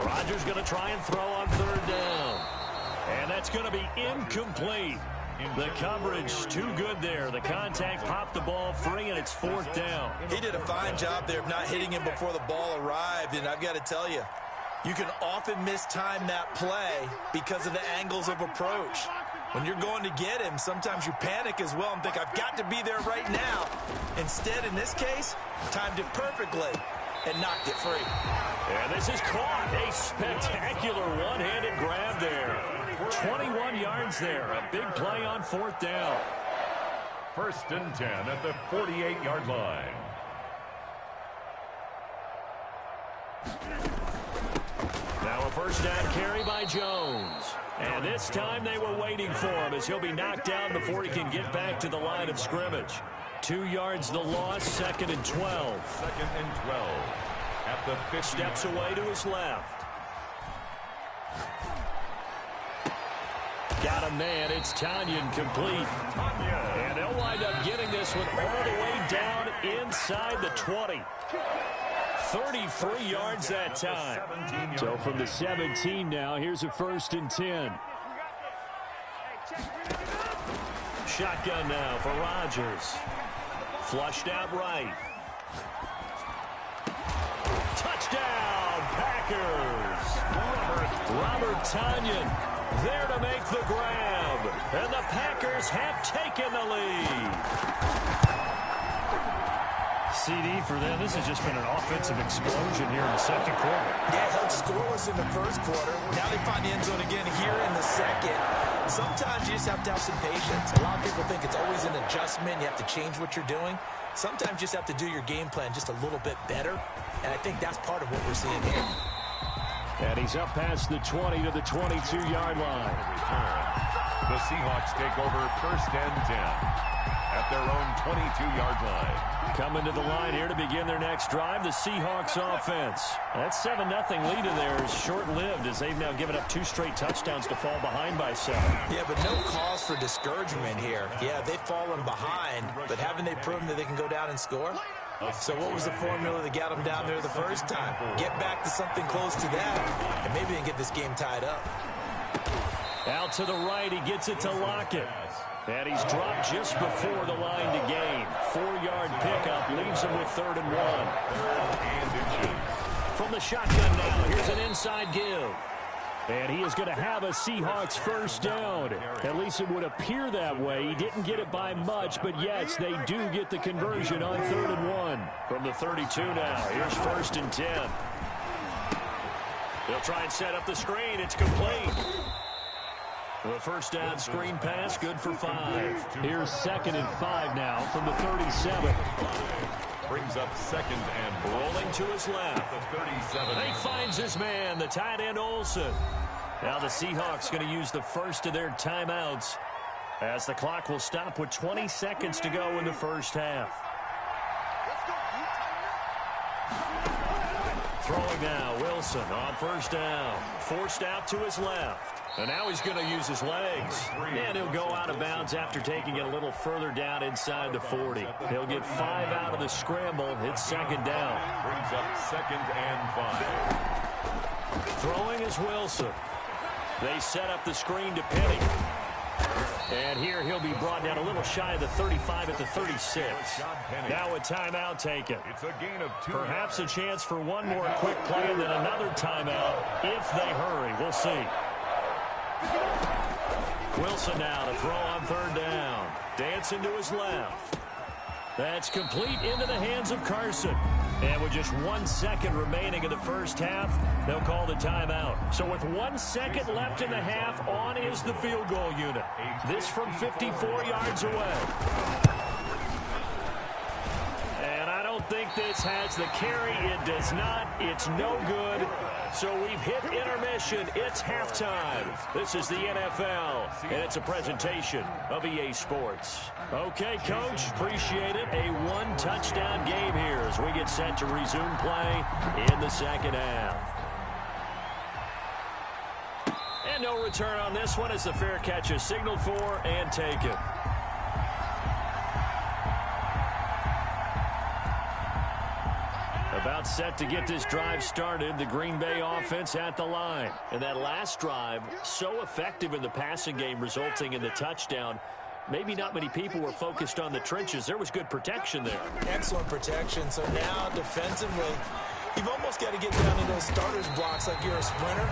Rodgers going to try and throw on 3rd down. And that's going to be incomplete. The coverage too good there. The contact popped the ball free, and it's 4th down. He did a fine job there of not hitting him before the ball arrived, and I've got to tell you, you can often mistime that play because of the angles of approach. When you're going to get him, sometimes you panic as well and think, I've got to be there right now. Instead, in this case, timed it perfectly and knocked it free. And this is caught. A spectacular one-handed grab there. 21 yards there. A big play on 4th down. 1st and 10 at the 48-yard line. Now a first down carry by Jones. And this time they were waiting for him as he'll be knocked down before he can get back to the line of scrimmage. 2 yards the loss, 2nd and 12. 2nd and 12 at the 50. Steps away to his left. Got a man, it's Tanyan complete. And they'll wind up getting this one all the way down inside the 20. 33 yards that time. So from the 17 now, here's a 1st and 10. Shotgun now for Rodgers. Flushed out right. Touchdown, Packers. Robert Tanyan there to make the grab. And the Packers have taken the lead. CD for them. This has just been an offensive explosion here in the 2nd quarter. Yeah, held scoreless in the 1st quarter. Now they find the end zone again here in the 2nd. Sometimes you just have to have some patience. A lot of people think it's always an adjustment. You have to change what you're doing. Sometimes you just have to do your game plan just a little bit better. And I think that's part of what we're seeing here. And he's up past the 20 to the 22-yard line. The The Seahawks take over 1st and 10 at their own 22-yard line. Coming to the line here to begin their next drive, the Seahawks offense. That 7-0 lead of theirs is short-lived as they've now given up 2 straight touchdowns to fall behind by 7. Yeah, but no cause for discouragement here. Yeah, they've fallen behind, but haven't they proven that they can go down and score? So what was the formula that got them down there the first time? Get back to something close to that, and maybe they can get this game tied up. Out to the right, he gets it to Lockett. And he's dropped just before the line to gain. 4-yard pickup leaves him with 3rd and 1. From the shotgun now, here's an inside give. And he is going to have a Seahawks first down. At least it would appear that way. He didn't get it by much, but yes, they do get the conversion on 3rd and 1. From the 32 now, here's 1st and 10. They'll try and set up the screen. It's complete. The first down screen pass, good for 5. Here's 2nd and 5 now from the 37. Brings up 2nd and rolling to his left. The 37. He finds his man, the tight end Olsen. Now the Seahawks going to use the first of their timeouts as the clock will stop with 20 seconds to go in the first half. Throwing now, Wilson on 1st down. Forced out to his left. And now he's going to use his legs. And he'll go out of bounds after taking it a little further down inside the 40. He'll get 5 out of the scramble. It's 2nd down. Brings up 2nd and 5. Throwing is Wilson. They set up the screen to Penny. And here he'll be brought down a little shy of the 35 at the 36. Now a timeout taken. It's a gain of 2. Perhaps a chance for one more quick play and then another timeout if they hurry. We'll see. Wilson now to throw on 3rd down. Dancing to his left. That's complete into the hands of Carson. And with just 1 second remaining in the first half, they'll call the timeout. So with 1 second left in the half, on is the field goal unit. This from 54 yards away. And I don't think this has the carry. It does not. It's no good. So we've hit intermission. It's halftime. This is the NFL, and it's a presentation of EA Sports. Okay, Coach, appreciate it. A 1-touchdown game here as we get set to resume play in the second half. And no return on this one as the fair catch is signaled for and taken. About set to get this drive started, the Green Bay offense at the line. And that last drive, so effective in the passing game, resulting in the touchdown. Maybe not many people were focused on the trenches. There was good protection there. Excellent protection. So now defensively, you've almost got to get down to those starters blocks like you're a sprinter.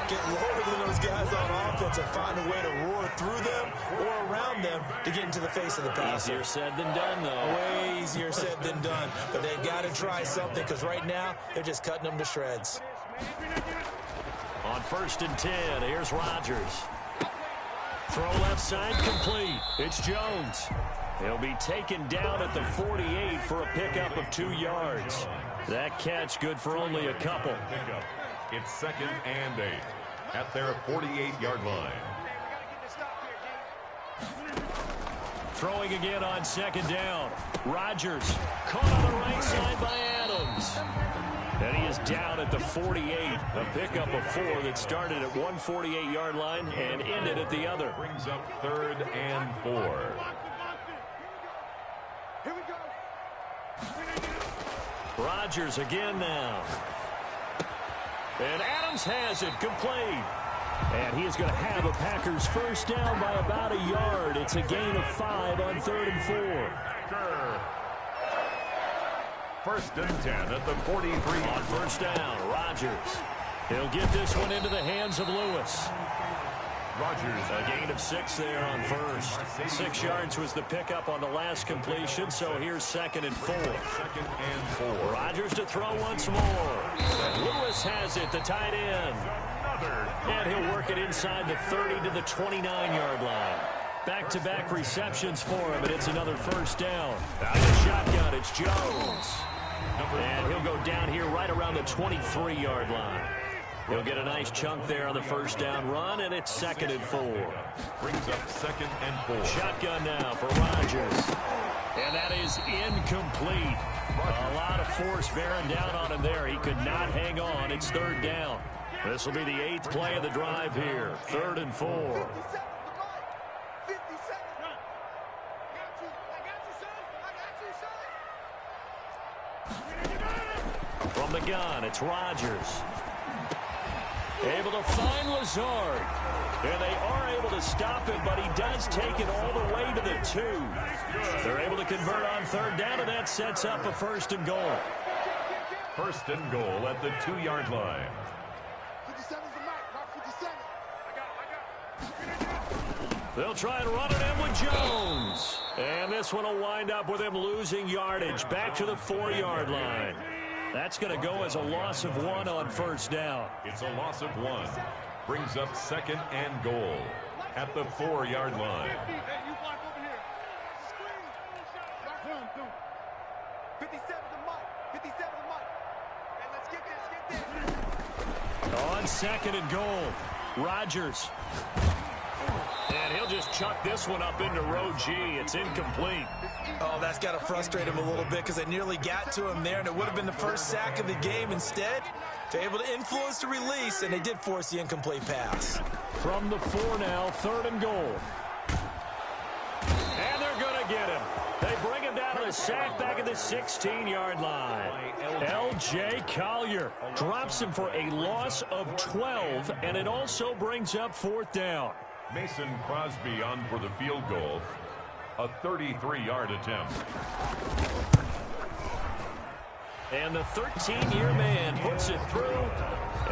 Get lower than those guys on offense and find a way to roar through them or around them to get into the face of the passer. Easier said than done, though. Way easier said than done. But they've got to try something because right now they're just cutting them to shreds. On 1st and 10, here's Rodgers. Throw left side complete. It's Jones. He'll be taken down at the 48 for a pickup of 2 yards. That catch good for only a couple. It's 2nd and 8 at their 48-yard line. Throwing again on 2nd down. Rodgers caught on the right side by Adams. And he is down at the 48. A pickup of 4 that started at 148-yard line and ended at the other. Brings up 3rd and 4. Here we go. Rodgers again now. And Adams has it complete. And he is going to have a Packers first down by about a yard. It's a gain of 5 on 3rd and 4. 1st and 10 at the 43. On 1st down, Rodgers. He'll get this one into the hands of Lewis. Rodgers. A gain of 6 there on 1st. 6 yards was the pickup on the last completion, so here's 2nd and 4. 2nd and 4. Rodgers to throw once more. Lewis has it, the tight end. And he'll work it inside the 30 to the 29-yard line. Back-to-back receptions for him, and it's another first down. Out of the shotgun, it's Jones. And he'll go down here right around the 23-yard line. He'll get a nice chunk there on the first down run, and it's 2nd and 4. Brings up 2nd and 4. Shotgun now for Rodgers. And that is incomplete. A lot of force bearing down on him there. He could not hang on. It's 3rd down. This will be the 8th play of the drive here. 3rd and 4. From the gun, it's Rodgers. Able to find Lazard. And they are able to stop him, but he does take it all the way to the 2. They're able to convert on 3rd down, and that sets up a 1st and goal. 1st and goal at the 2-yard line. 57's the mark, 57. They'll try and run it in with Jones. And this one will wind up with him losing yardage back to the 4-yard line. That's going to go as a loss of 1 on 1st down. It's a loss of 1. Brings up 2nd and goal at the 4-yard line. Hey, you block over here. Screen. 57's the mark. 57's the mark. Hey, let's get this. On 2nd and goal, Rodgers. And he'll just chuck this one up into row G. It's incomplete. Oh, that's got to frustrate him a little bit because they nearly got to him there, and it would have been the first sack of the game. Instead, they're able to influence the release, and they did force the incomplete pass. From the 4 now, 3rd and goal. And they're going to get him. They bring him down to the sack back at the 16-yard line. L.J. Collier drops him for a loss of 12, and it also brings up 4th down. Mason Crosby on for the field goal. A 33-yard attempt. And the 13-year man puts it through,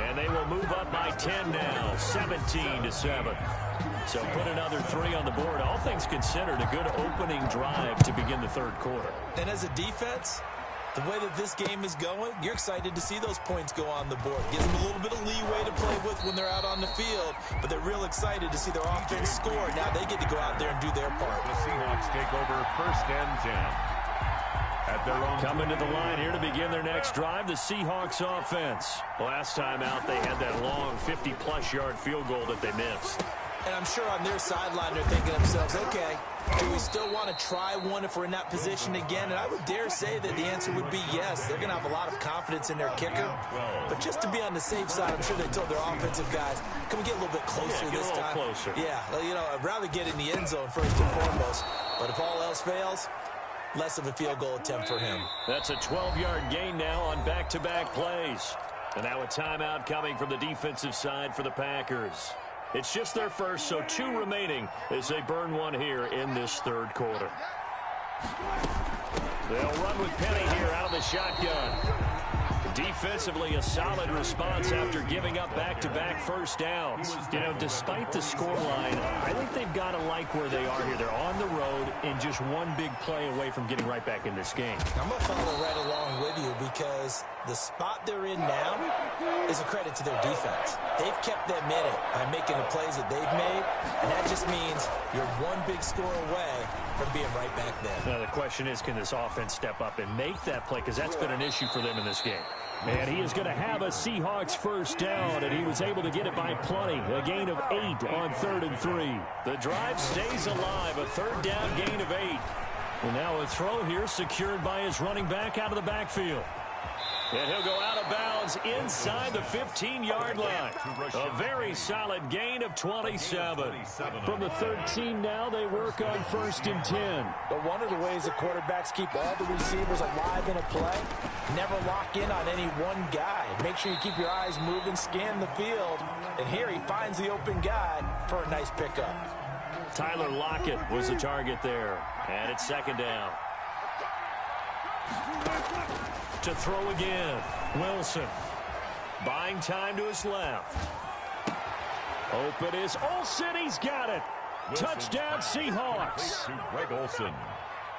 and they will move up by 10 now, 17-7. So put another 3 on the board. All things considered, a good opening drive to begin the 3rd quarter. And as a defense, the way that this game is going, you're excited to see those points go on the board. Gives them a little bit of leeway to play with when they're out on the field, but they're real excited to see their offense score. Now they get to go out there and do their part. The Seahawks take over 1st and 10. At their own Coming to the line here to begin their next drive, the Seahawks offense. Last time out, they had that long 50-plus yard field goal that they missed. And I'm sure on their sideline they're thinking to themselves, okay, do we still want to try one if we're in that position again? And I would dare say that the answer would be yes. They're going to have a lot of confidence in their kicker. But just to be on the safe side, I'm sure they told their offensive guys, can we get a little bit closer this time? Closer. Yeah, well, you know, I'd rather get in the end zone first and foremost. But if all else fails, less of a field goal attempt for him. That's a 12-yard gain now on back-to-back plays. And now a timeout coming from the defensive side for the Packers. It's just their first, so 2 remaining as they burn one here in this 3rd quarter. They'll run with Penny here out of the shotgun. Defensively, a solid response after giving up back-to-back first downs. You know, despite the scoreline, I think they've got to like where they are here. They're on the road and just one big play away from getting right back in this game. I'm going to follow right along with you because the spot they're in now is a credit to their defense. They've kept them in it by making the plays that they've made, and that just means you're one big score away from being right back there. Now, the question is, can this offense step up and make that play? Because that's been an issue for them in this game. And he is going to have a Seahawks first down, and he was able to get it by plenty. A gain of 8 on 3rd and 3. The drive stays alive, a 3rd down gain of 8. And now a throw here secured by his running back out of the backfield. And he'll go out of bounds inside the 15-yard line. A very solid gain of 27. From the 13 now, they work on 1st and 10. But one of the ways the quarterbacks keep all the receivers alive in a play, never lock in on any one guy. Make sure you keep your eyes moving, scan the field. And here he finds the open guy for a nice pickup. Tyler Lockett was the target there. And it's 2nd down. To throw again, Wilson. Buying time to his left. Open is Olsen. He's got it. Wilson. Touchdown, Seahawks. To Greg Olsen.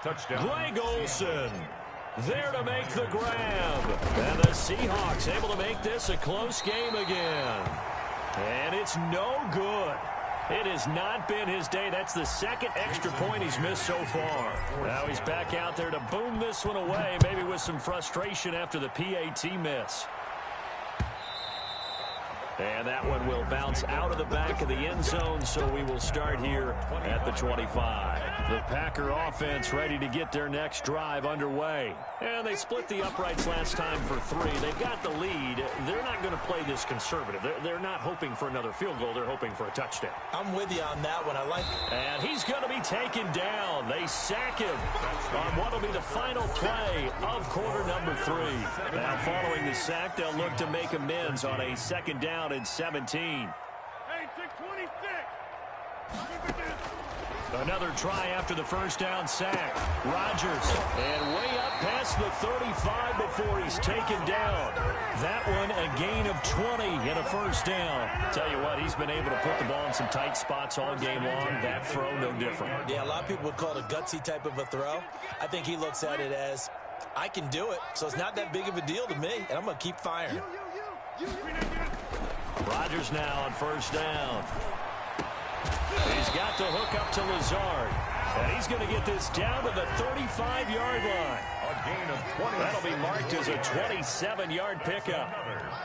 Touchdown. Greg Olsen there to make the grab. And the Seahawks able to make this a close game again. And it's no good. It has not been his day. That's the 2nd extra point he's missed so far. Now he's back out there to boom this one away, maybe with some frustration after the PAT miss. And that one will bounce out of the back of the end zone, so we will start here at the 25. The Packer offense ready to get their next drive underway. And they split the uprights last time for 3. They've got the lead. They're not going to play this conservative. They're not hoping for another field goal. They're hoping for a touchdown. I'm with you on that one. I like it. And he's going to be taken down. They sack him on what will be the final play of quarter number 3. Now, following the sack, they'll look to make amends on a second down and 17. Hey, 26. Another try after the first down sack. Rodgers, and way up past the 35 before he's taken down. That one a gain of 20 and a first down. Tell you what, he's been able to put the ball in some tight spots all game long. That throw, no different. Yeah, a lot of people would call it a gutsy type of a throw. I think he looks at it as, I can do it, so it's not that big of a deal to me, and I'm going to keep firing. Rodgers now on first down. He's got the hook up to Lazard. And he's going to get this down to the 35-yard line. A gain of 20. That'll be marked as a 27-yard pickup.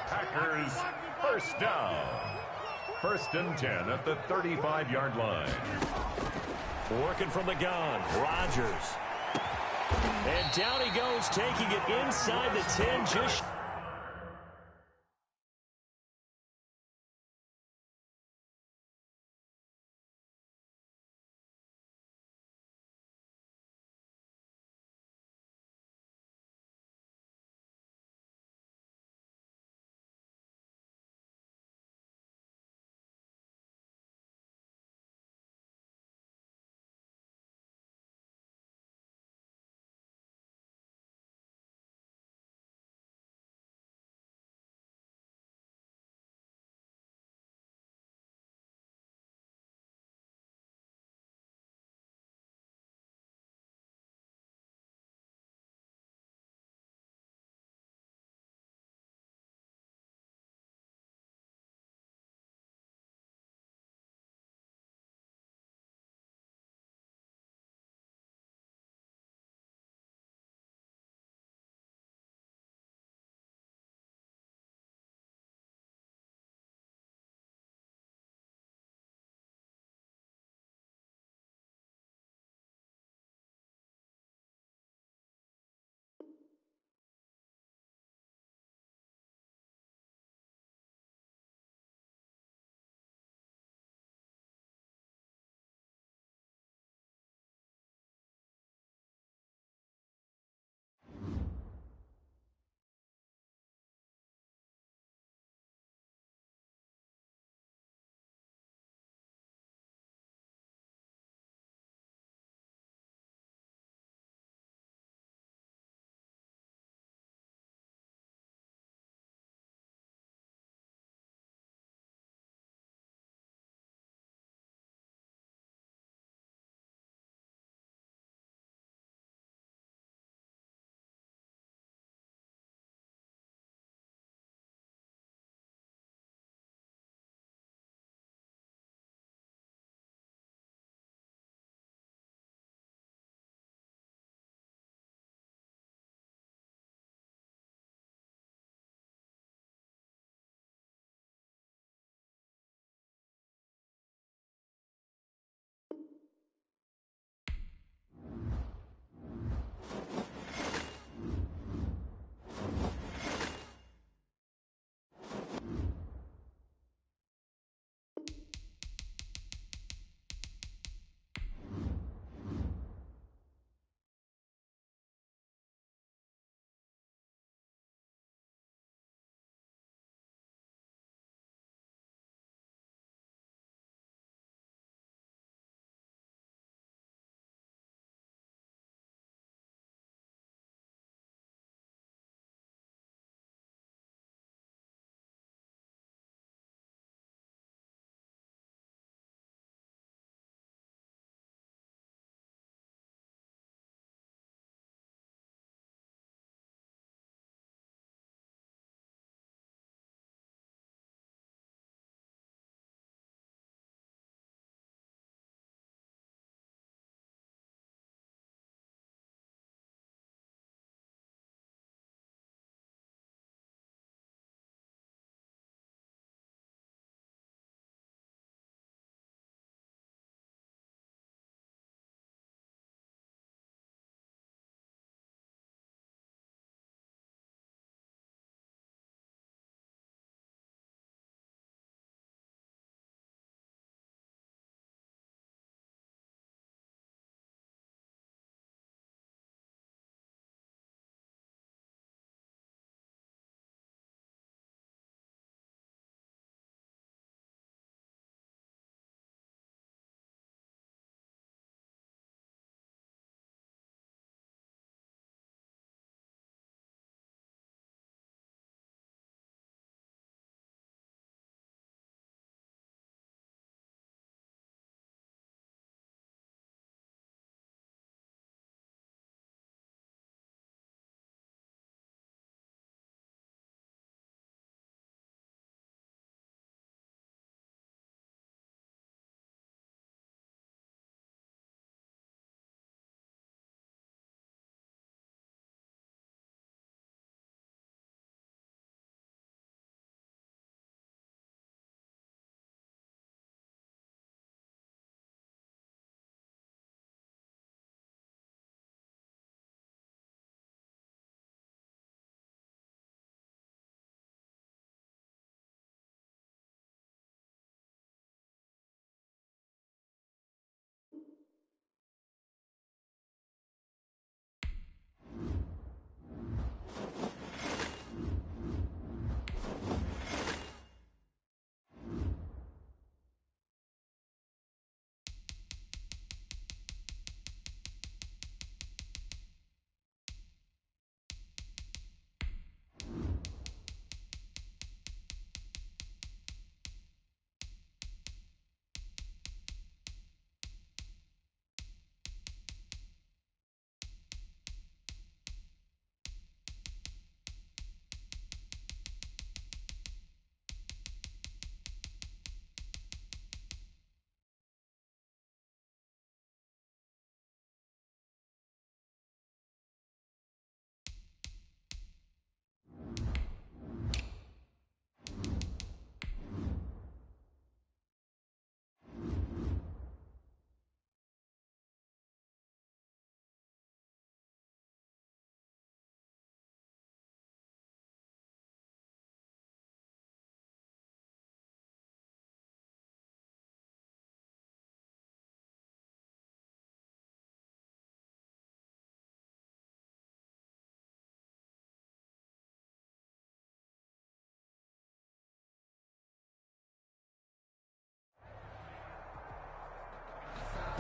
Packers first down. 1st and 10 at the 35-yard line. Working from the gun, Rodgers. And down he goes, taking it inside the 10, just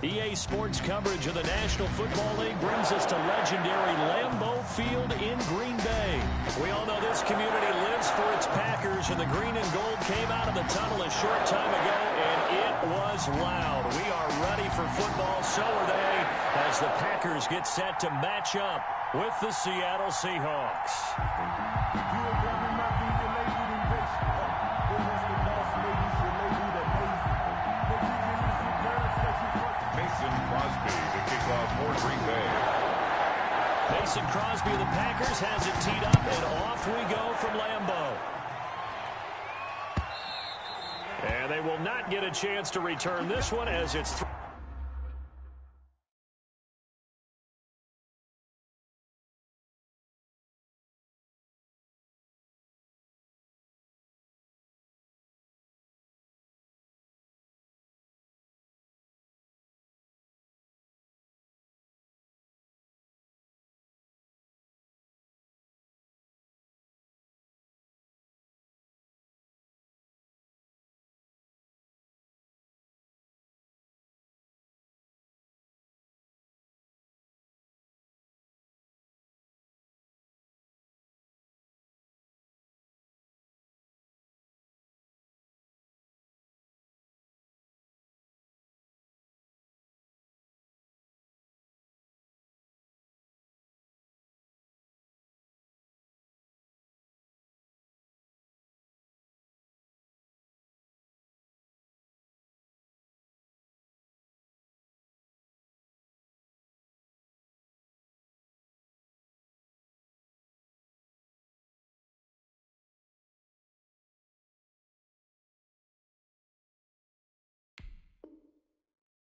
EA Sports coverage of the National Football League brings us to legendary Lambeau Field in Green Bay. We all know this community lives for its Packers, and the green and gold came out of the tunnel a short time ago, and it was loud. We are ready for football, so are they, as the Packers get set to match up with the Seattle Seahawks. Mason Crosby of the Packers has it teed up, and off we go from Lambeau. And they will not get a chance to return this one as it's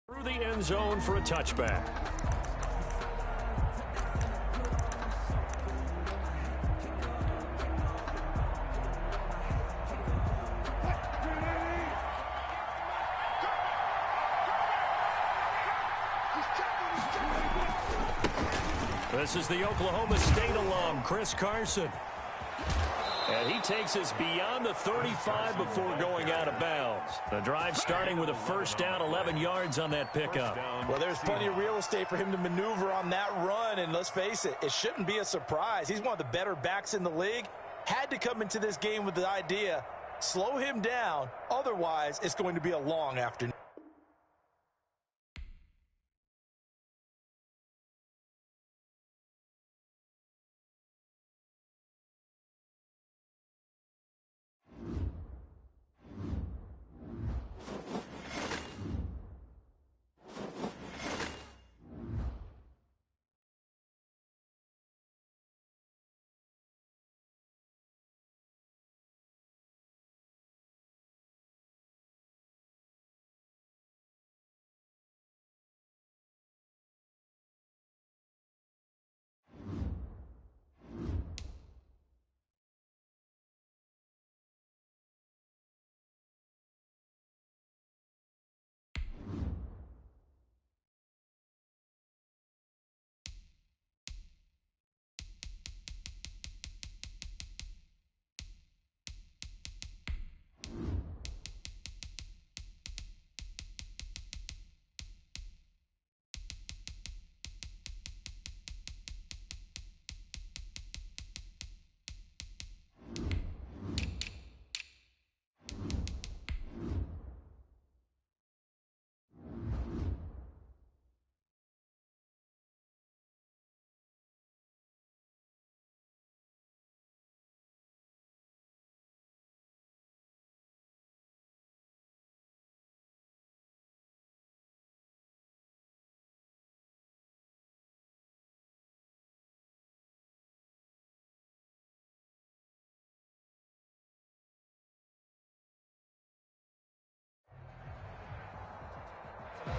through the end zone for a touchback. This is the Oklahoma State alum, Chris Carson. And he takes us beyond the 35 before going out of bounds. The drive starting with a first down, 11 yards on that pickup. Well, there's plenty of real estate for him to maneuver on that run, and let's face it, it shouldn't be a surprise. He's one of the better backs in the league. Had to come into this game with the idea, slow him down, otherwise it's going to be a long afternoon.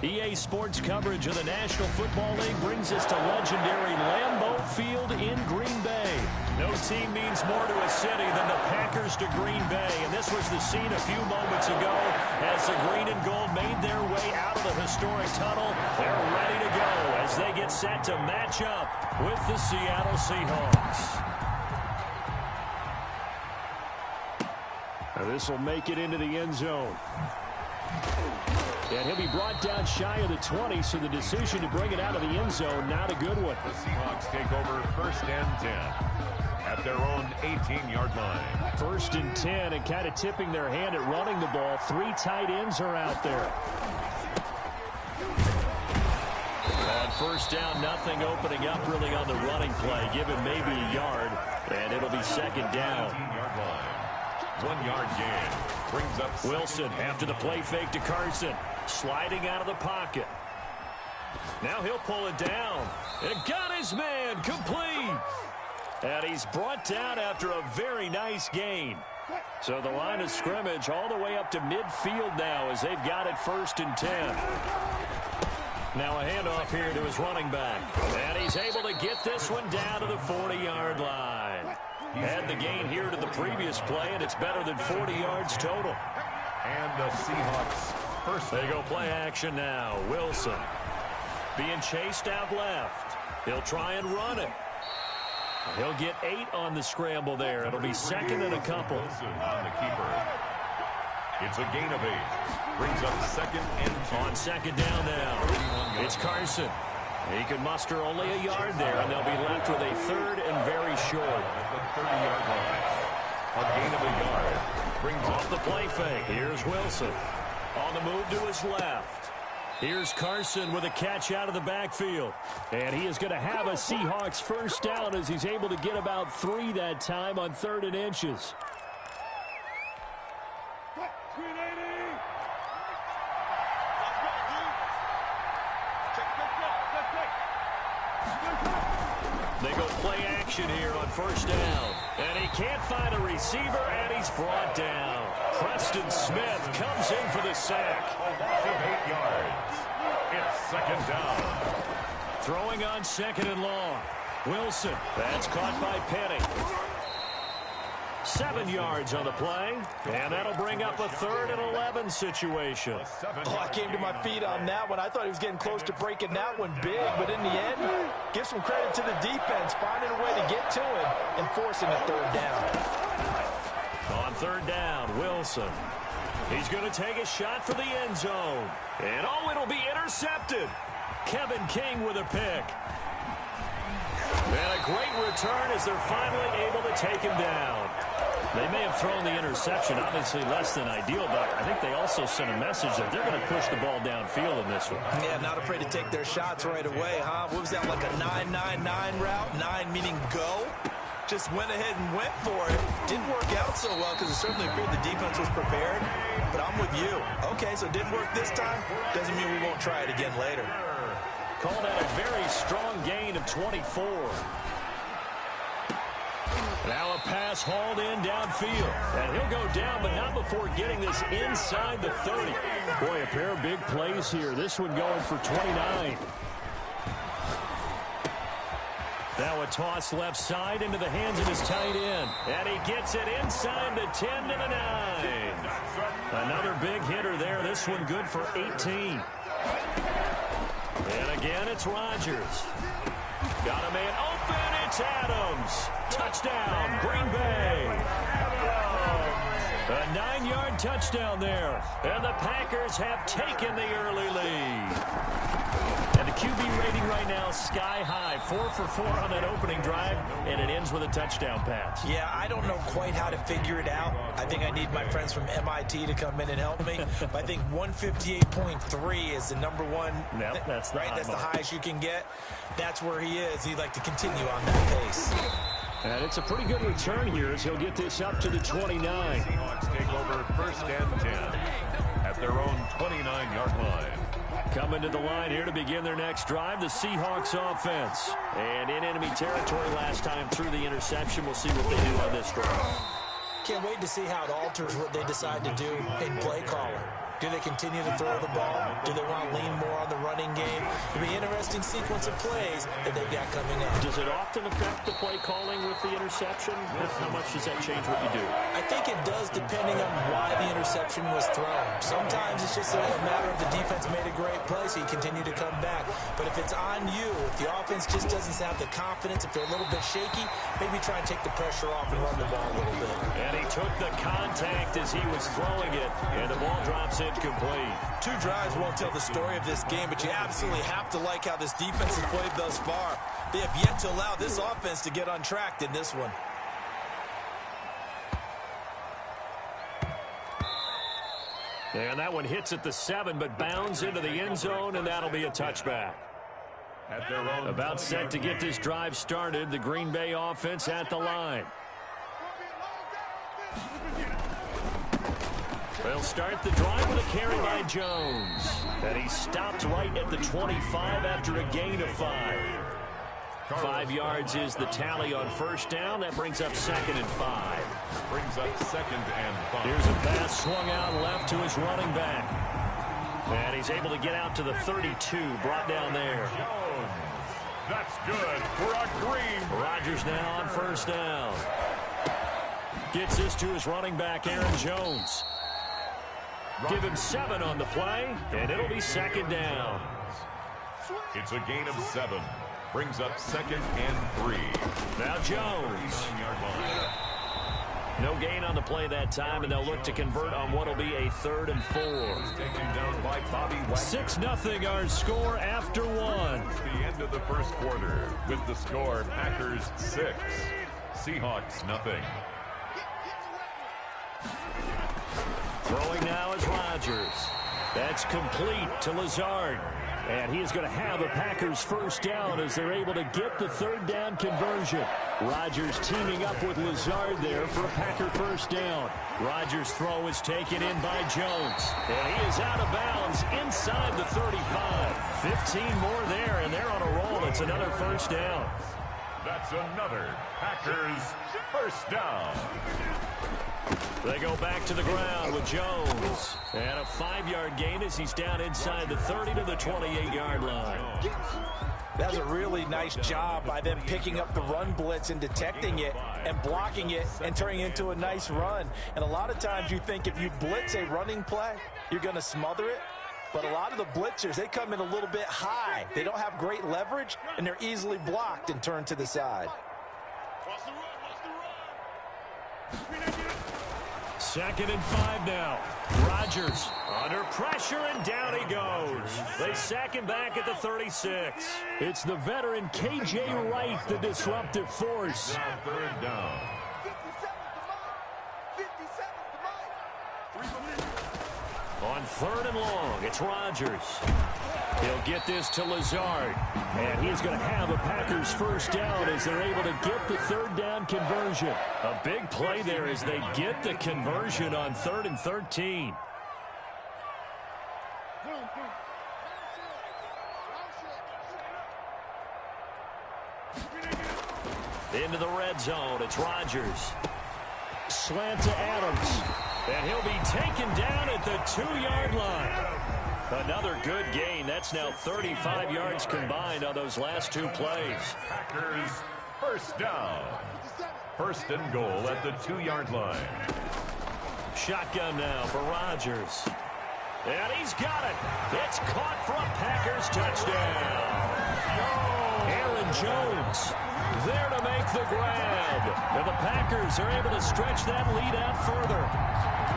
EA Sports coverage of the National Football League brings us to legendary Lambeau Field in Green Bay. No team means more to a city than the Packers to Green Bay, and this was the scene a few moments ago as the green and gold made their way out of the historic tunnel. They're ready to go as they get set to match up with the Seattle Seahawks. Now this will make it into the end zone. And he'll be brought down shy of the 20, so the decision to bring it out of the end zone, not a good one. The Seahawks take over 1st and 10 at their own 18-yard line. 1st and 10, and kind of tipping their hand at running the ball. 3 tight ends are out there. On 1st down, nothing opening up really on the running play. Give him maybe a yard, and it'll be 2nd down. 18-yard line. 1-yard gain. Brings up Wilson after the play fake to Carson. Sliding out of the pocket. Now he'll pull it down. And got his man complete. And he's brought down after a very nice gain. So the line of scrimmage all the way up to midfield now as they've got it 1st and 10. Now a handoff here to his running back. And he's able to get this one down to the 40-yard line. Had the gain here to the previous play, and it's better than 40 yards total. And the Seahawks first. They go play action now. Wilson being chased out left. He'll try and run it. He'll get 8 on the scramble there. It'll be 2nd and a couple. Wilson on the keeper. It's a gain of 8. Brings up 2nd and 2. On 2nd down now. It's Carson. He can muster only a yard there, and they'll be left with a 3rd and very short. At the 30-yard line. A gain of a yard. Brings Off the play fake. Here's Wilson. On the move to his left. Here's Carson with a catch out of the backfield. And he is going to have a Seahawks 1st down as he's able to get about 3 that time on 3rd and inches. They go play action here on 1st down. And he can't find a receiver, and he's brought down. Preston Smith comes in for the sack. a loss of 8 yards. It's 2nd down. Throwing on 2nd and long. Wilson. That's caught by Penny. 7 yards on the play. And that'll bring up a 3rd and 11 situation. Oh, I came to my feet on that one. I thought he was getting close to breaking that one big, but in the end, give some credit to the defense, finding a way to get to him and forcing a 3rd down. On 3rd down, Wilson. He's going to take a shot for the end zone. And oh, it'll be intercepted. Kevin King with a pick. And a great return as they're finally able to take him down. They may have thrown the interception, obviously less than ideal, but I think they also sent a message that they're going to push the ball downfield in this one. Yeah, not afraid to take their shots right away, huh? What was that, like a 9-9-9 route? 9 meaning go? Just went ahead and went for it. Didn't work out so well because it certainly appeared the defense was prepared, but I'm with you. Okay, so it didn't work this time. Doesn't mean we won't try it again later. Called out a very strong gain of 24. Now a pass hauled in downfield. And he'll go down, but not before getting this inside the 30. Boy, a pair of big plays here. This one going for 29. Now a toss left side into the hands of his tight end. And he gets it inside the 10 to the 9. Another big hitter there. This one good for 18. And again, it's Rodgers. Got a man open. It's Adams. Touchdown, Green Bay. A 9-yard touchdown there. And the Packers have taken the early lead. And the QB rating right now, sky high. 4 for 4 on that opening drive, and it ends with a touchdown pass. Yeah, I don't know quite how to figure it out. I think I need my friends from MIT to come in and help me. But I think 158.3 is the number one. Yep, that's the right. high That's mark. the highest you can get. That's where he is. He'd like to continue on that pace. And it's a pretty good return here as he'll get this up to the 29. Seahawks take over 1st and 10 at their own 29-yard line. Coming to the line here to begin their next drive, the Seahawks offense. And in enemy territory last time through the interception. We'll see what they do on this drive. Can't wait to see how it alters what they decide to do in play calling. Do they continue to throw the ball? Do they want to lean more on the running game? It'll be an interesting sequence of plays that they've got coming up. Does it often affect the play calling with the interception? How much does that change what you do? I think it does depending on why the interception was thrown. Sometimes it's just a matter of the defense made a great play, so you continue to come back. But if it's on you, if the offense just doesn't have the confidence, if they're a little bit shaky, maybe try and take the pressure off and run the ball a little bit. And he took the contact as he was throwing it, and the ball drops in incomplete. 2 drives won't tell the story of this game, but you absolutely have to like how this defense has played thus far. They have yet to allow this offense to get untracked in this one. And that one hits at the 7, but bounds into the end zone, and that'll be a touchback. About set to get this drive started, the Green Bay offense at the line. They'll start the drive with a carry by Jones. And he stopped right at the 25 after a gain of 5. 5 yards is the tally on first down. That brings up 2nd and 5. Brings up 2nd and 5. Here's a pass swung out left to his running back. And he's able to get out to the 32, brought down there. Jones. That's good for a Green. Rodgers now on first down. Gets this to his running back, Aaron Jones. Give him 7 on the play, and it'll be 2nd down. It's a gain of 7. Brings up 2nd and 3. Now Jones. No gain on the play that time, and they'll look to convert on what will be a 3rd and 4. Taken down by Bobby Wagner. 6-0 our score after 1. The end of the first quarter with the score Packers 6, Seahawks nothing. Throwing now is Rodgers. That's complete to Lazard. And he is going to have a Packers first down as they're able to get the 3rd down conversion. Rodgers teaming up with Lazard there for a Packer first down. Rodgers' throw is taken in by Jones. And he is out of bounds inside the 35. 15 more there, and they're on a roll. It's another first down. That's another Packers first down. They go back to the ground with Jones. And a 5-yard gain as he's down inside the 30 to the 28-yard line. That's a really nice job by them picking up the run blitz and detecting it and blocking it and turning it into a nice run. And a lot of times you think if you blitz a running play, you're going to smother it. But a lot of the blitzers, they come in a little bit high. They don't have great leverage, and they're easily blocked and turned to the side. 2nd and 5 now. Rodgers under pressure, and down he goes. They sack him back at the 36. It's the veteran K.J. Wright, the disruptive force. Now 3rd down. On 3rd and long, it's Rodgers. He'll get this to Lazard. And he's going to have a Packers first down as they're able to get the 3rd down conversion. A big play there as they get the conversion on 3rd and 13. Into the red zone, it's Rodgers. Slant to Adams. And he'll be taken down at the 2-yard line. Another good gain. That's now 35 yards combined on those last 2 plays. Packers first down. 1st and goal at the 2-yard line. Shotgun now for Rodgers. And he's got it. It's caught for a Packers touchdown. Aaron Jones there to make the grab. And the Packers are able to stretch that lead out further.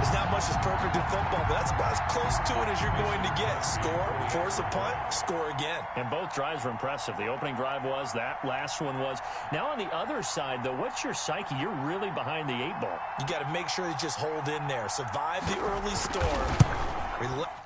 It's not much as perfect in football, but that's about as close to it as you're going to get. Score, force a punt, score again. And both drives were impressive. The opening drive was, that last one was. Now on the other side, though, what's your psyche? You're really behind the 8 ball. You got to make sure you just hold in there. Survive the early storm.